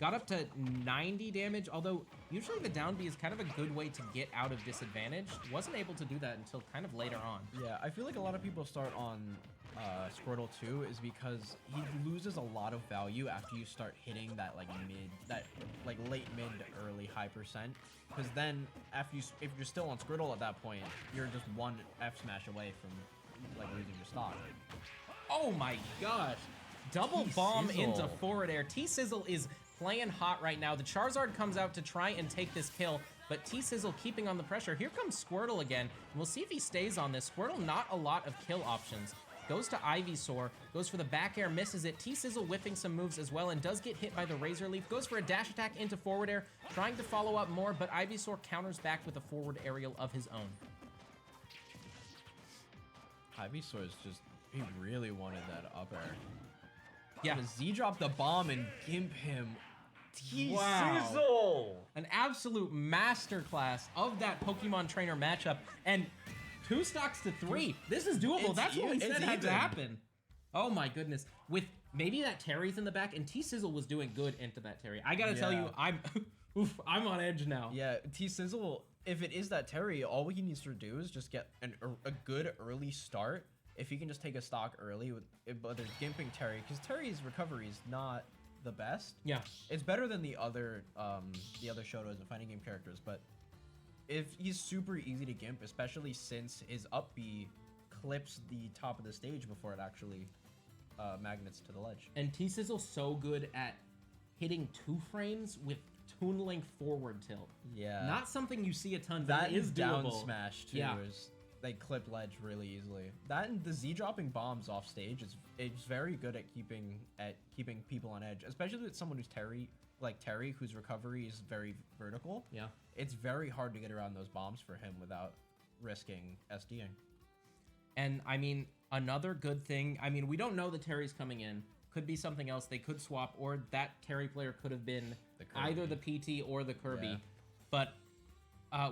got up to 90 damage, although usually the down B is kind of a good way to get out of disadvantage. Wasn't able to do that until kind of later on. Yeah, I feel like a lot of people start on Squirtle 2 is because he loses a lot of value after you start hitting that like late mid to early high percent. Because then after if you're still on Squirtle at that point, you're just one F smash away from like losing your stock. Oh my gosh. Double bomb into forward air. T-Sizzle is playing hot right now. The Charizard comes out to try and take this kill, but T-Sizzle keeping on the pressure. Here comes Squirtle again. We'll see if he stays on this. Squirtle, not a lot of kill options. Goes to Ivysaur, goes for the back air, misses it. T-Sizzle whiffing some moves as well and does get hit by the Razor Leaf. Goes for a dash attack into forward air, trying to follow up more, but Ivysaur counters back with a forward aerial of his own. Ivysaur is just, he really wanted that up air. Yeah. Z drop the bomb and gimp him. Wow. An absolute masterclass of that Pokemon Trainer matchup. And 2 stocks to 3. This is doable. That's what we said had to happen. Oh my goodness. With maybe that Terry's in the back, and T-Sizzle was doing good into that Terry. I gotta tell you, I'm on edge now. Yeah, T-Sizzle, if it is that Terry, all he needs to do is just get a good early start. If he can just take a stock early with whether it's gimping Terry, because Terry's recovery is not the best. Yeah, it's better than the other Shotos and fighting game characters, but if he's super easy to gimp, especially since his up B clips the top of the stage before it actually magnets to the ledge. And T-Sizzle's so good at hitting 2 frames with Toon Link forward tilt. Yeah, not something you see a ton. That is down doable. Smash too. Yeah. They clip ledge really easily. That and the Z dropping bombs off stage is very good at keeping people on edge, especially with someone who's Terry, whose recovery is very vertical. Yeah, it's very hard to get around those bombs for him without risking SDing. And I mean, another good thing. I mean, we don't know that Terry's coming in. Could be something else. They could swap, or that Terry player could have been either the PT or the Kirby. Yeah. But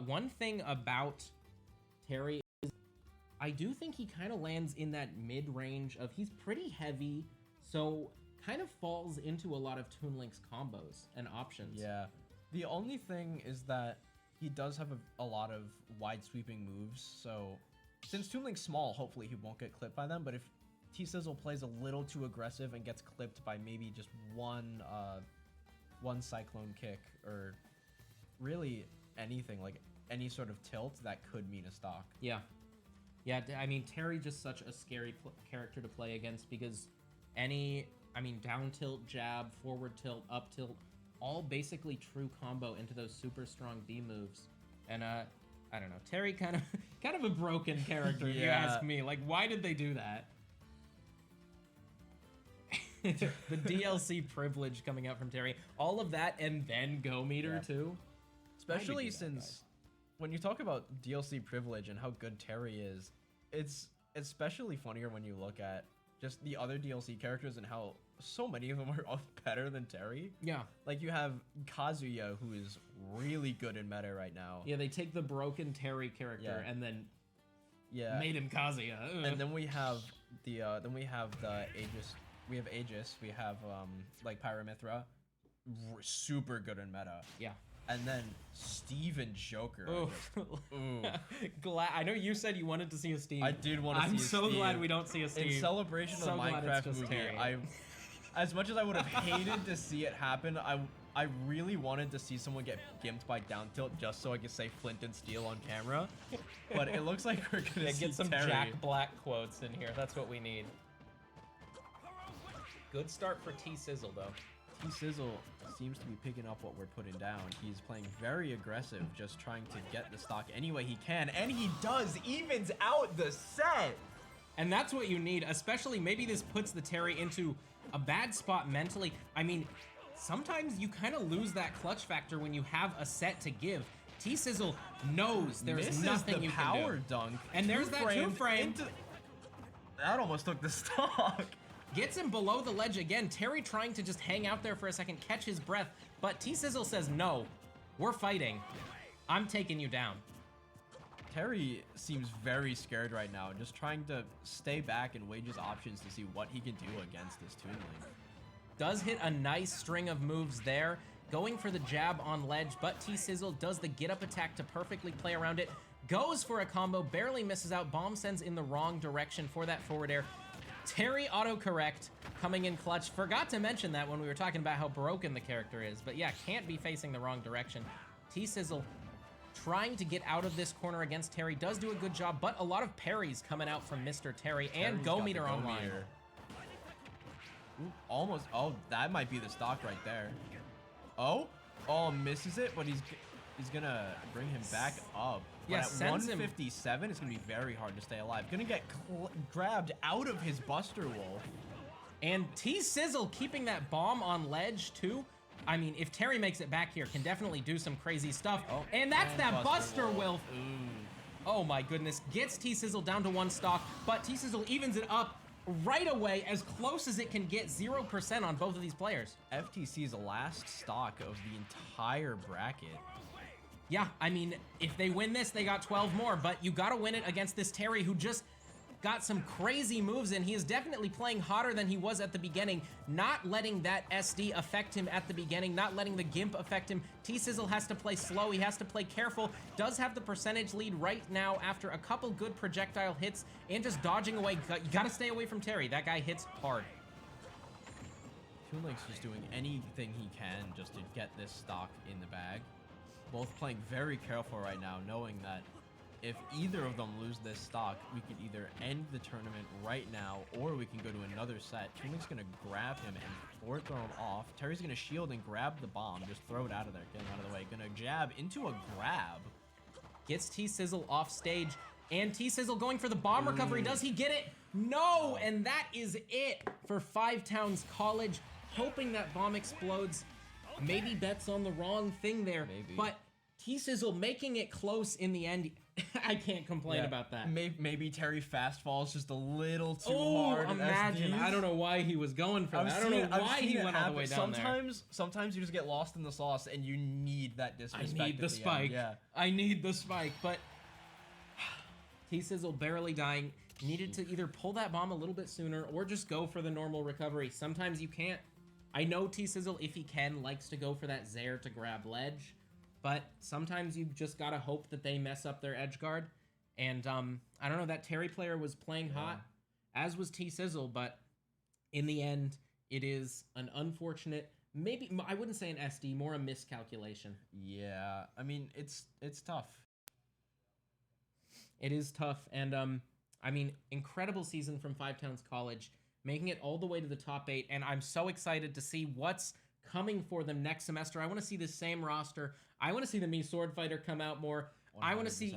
one thing about Terry, I do think he kind of lands in that mid-range of he's pretty heavy, so kind of falls into a lot of Toon Link's combos and options. Yeah. The only thing is that he does have a lot of wide sweeping moves, so since Toon Link's small, hopefully he won't get clipped by them, but if T-Sizzle plays a little too aggressive and gets clipped by maybe just one Cyclone kick, or really anything, like any sort of tilt, that could mean a stock. Yeah. Yeah, I mean, Terry just such a scary character to play against because down tilt, jab, forward tilt, up tilt, all basically true combo into those super strong B moves. And I don't know, Terry kind of a broken character if you ask me. Like, why did they do that? The DLC privilege coming out from Terry, all of that, and then Go Meter too. Especially since when you talk about DLC privilege and how good Terry is, it's especially funnier when you look at just the other DLC characters and how so many of them are better than Terry. Yeah. Like you have Kazuya, who is really good in meta right now. Yeah, they take the broken Terry character and then made him Kazuya. Ugh. And then we have the Aegis. We have Aegis. We have like Pyramithra. super good in meta. Yeah. And then Steve and Joker. Ooh. Glad. I know you said you wanted to see a Steve. I did want to see a Steve. I'm so glad we don't see a Steve. In celebration of the Minecraft movie, Terry. as much as I would have hated to see it happen, I really wanted to see someone get gimped by down tilt just so I could say Flint and Steel on camera. But it looks like we're gonna see get some Terry. Jack Black quotes in here. That's what we need. Good start for T-Sizzle though. T-Sizzle seems to be picking up what we're putting down. He's playing very aggressive, just trying to get the stock any way he can, and he does, evens out the set! And that's what you need, especially maybe this puts the Terry into a bad spot mentally. I mean, sometimes you kind of lose that clutch factor when you have a set to give. T-Sizzle knows there's Misses nothing the you power can do. dunk. And there's that two-frame. That almost took the stock. Gets him below the ledge again. Terry trying to just hang out there for a second, catch his breath. But T-Sizzle says, no, we're fighting. I'm taking you down. Terry seems very scared right now, just trying to stay back and weigh his options to see what he can do against this Toon Link. Does hit a nice string of moves there, going for the jab on ledge, but T-Sizzle does the get-up attack to perfectly play around it. Goes for a combo, barely misses out. Bomb sends in the wrong direction for that forward air. Terry autocorrect coming in clutch. Forgot to mention that when we were talking about how broken the character is. But yeah, can't be facing the wrong direction. T-Sizzle trying to get out of this corner against Terry. Does do a good job, but a lot of parries coming out from Mr. Terry. And Go Meter online. Ooh, almost. Oh, that might be the stock right there. Oh, misses it, but he's gonna bring him back up. Yeah, but at 157, it's gonna be very hard to stay alive. Gonna get grabbed out of his Buster Wolf. And T-Sizzle keeping that bomb on ledge too. I mean, if Terry makes it back here, can definitely do some crazy stuff. Oh, and that's that Buster Wolf. Ooh. Oh my goodness, gets T-Sizzle down to one stock, but T-Sizzle evens it up right away, as close as it can get. 0% on both of these players. FTC's last stock of the entire bracket. Yeah, I mean, if they win this, they got 12 more, but you gotta win it against this Terry who just got some crazy moves in. He is definitely playing hotter than he was at the beginning, not letting that SD affect him at the beginning, not letting the Gimp affect him. T-Sizzle has to play slow, he has to play careful, does have the percentage lead right now after a couple good projectile hits and just dodging away. You gotta stay away from Terry, that guy hits hard. Toon Link's just doing anything he can just to get this stock in the bag. Both playing very careful right now, knowing that if either of them lose this stock, we can either end the tournament right now, or we can go to another set. Toon Link's gonna grab him and forward throw him off. Terry's gonna shield and grab the bomb, just throw it out of there, get him out of the way. Gonna jab into a grab. Gets T-Sizzle off stage, and T-Sizzle going for the bomb recovery. Does he get it? No, and that is it for Five Towns College. Hoping that bomb explodes. Maybe bets on the wrong thing there, but T-Sizzle making it close in the end. I can't complain about that. Maybe Terry fast falls just a little too hard. Imagine. I don't know why he was going for that. I don't know why he went all the way down there. Sometimes you just get lost in the sauce and you need that disrespect. I need the spike. Yeah. I need the spike, but T-Sizzle barely dying. Needed to either pull that bomb a little bit sooner or just go for the normal recovery. Sometimes you can't. I know T-Sizzle, if he can, likes to go for that Zaire to grab ledge, but sometimes you just gotta hope that they mess up their edge guard. And I don't know, that Terry player was playing hot, as was T-Sizzle, but in the end, it is an unfortunate, maybe, I wouldn't say an SD, more a miscalculation. Yeah, I mean, it's tough. It is tough, and I mean, incredible season from Five Towns College, making it all the way to the top 8, and I'm so excited to see what's coming for them next semester. I want to see the same roster. I want to see the Mii Sword Fighter come out more. 100%. I want to see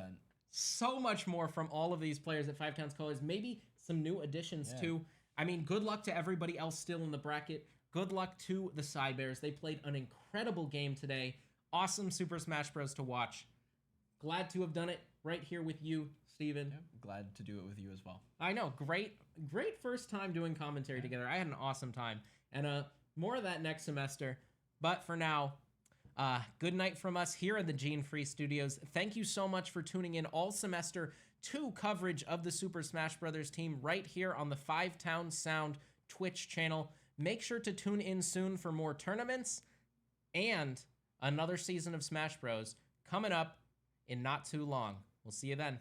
so much more from all of these players at Five Towns College. Maybe some new additions too. I mean, good luck to everybody else still in the bracket. Good luck to the Cybears. They played an incredible game today. Awesome Super Smash Bros. To watch. Glad to have done it right here with you, Steven. Yeah, glad to do it with you as well. I know, great first time doing commentary together. I had an awesome time, and more of that next semester. But for now, good night from us here at the Gene Free Studios. Thank you so much for tuning in all semester to coverage of the Super Smash Bros. Team right here on the Five Towns Sound Twitch channel. Make sure to tune in soon for more tournaments. and another season of Smash Bros. Coming up in not too long. We'll see you then.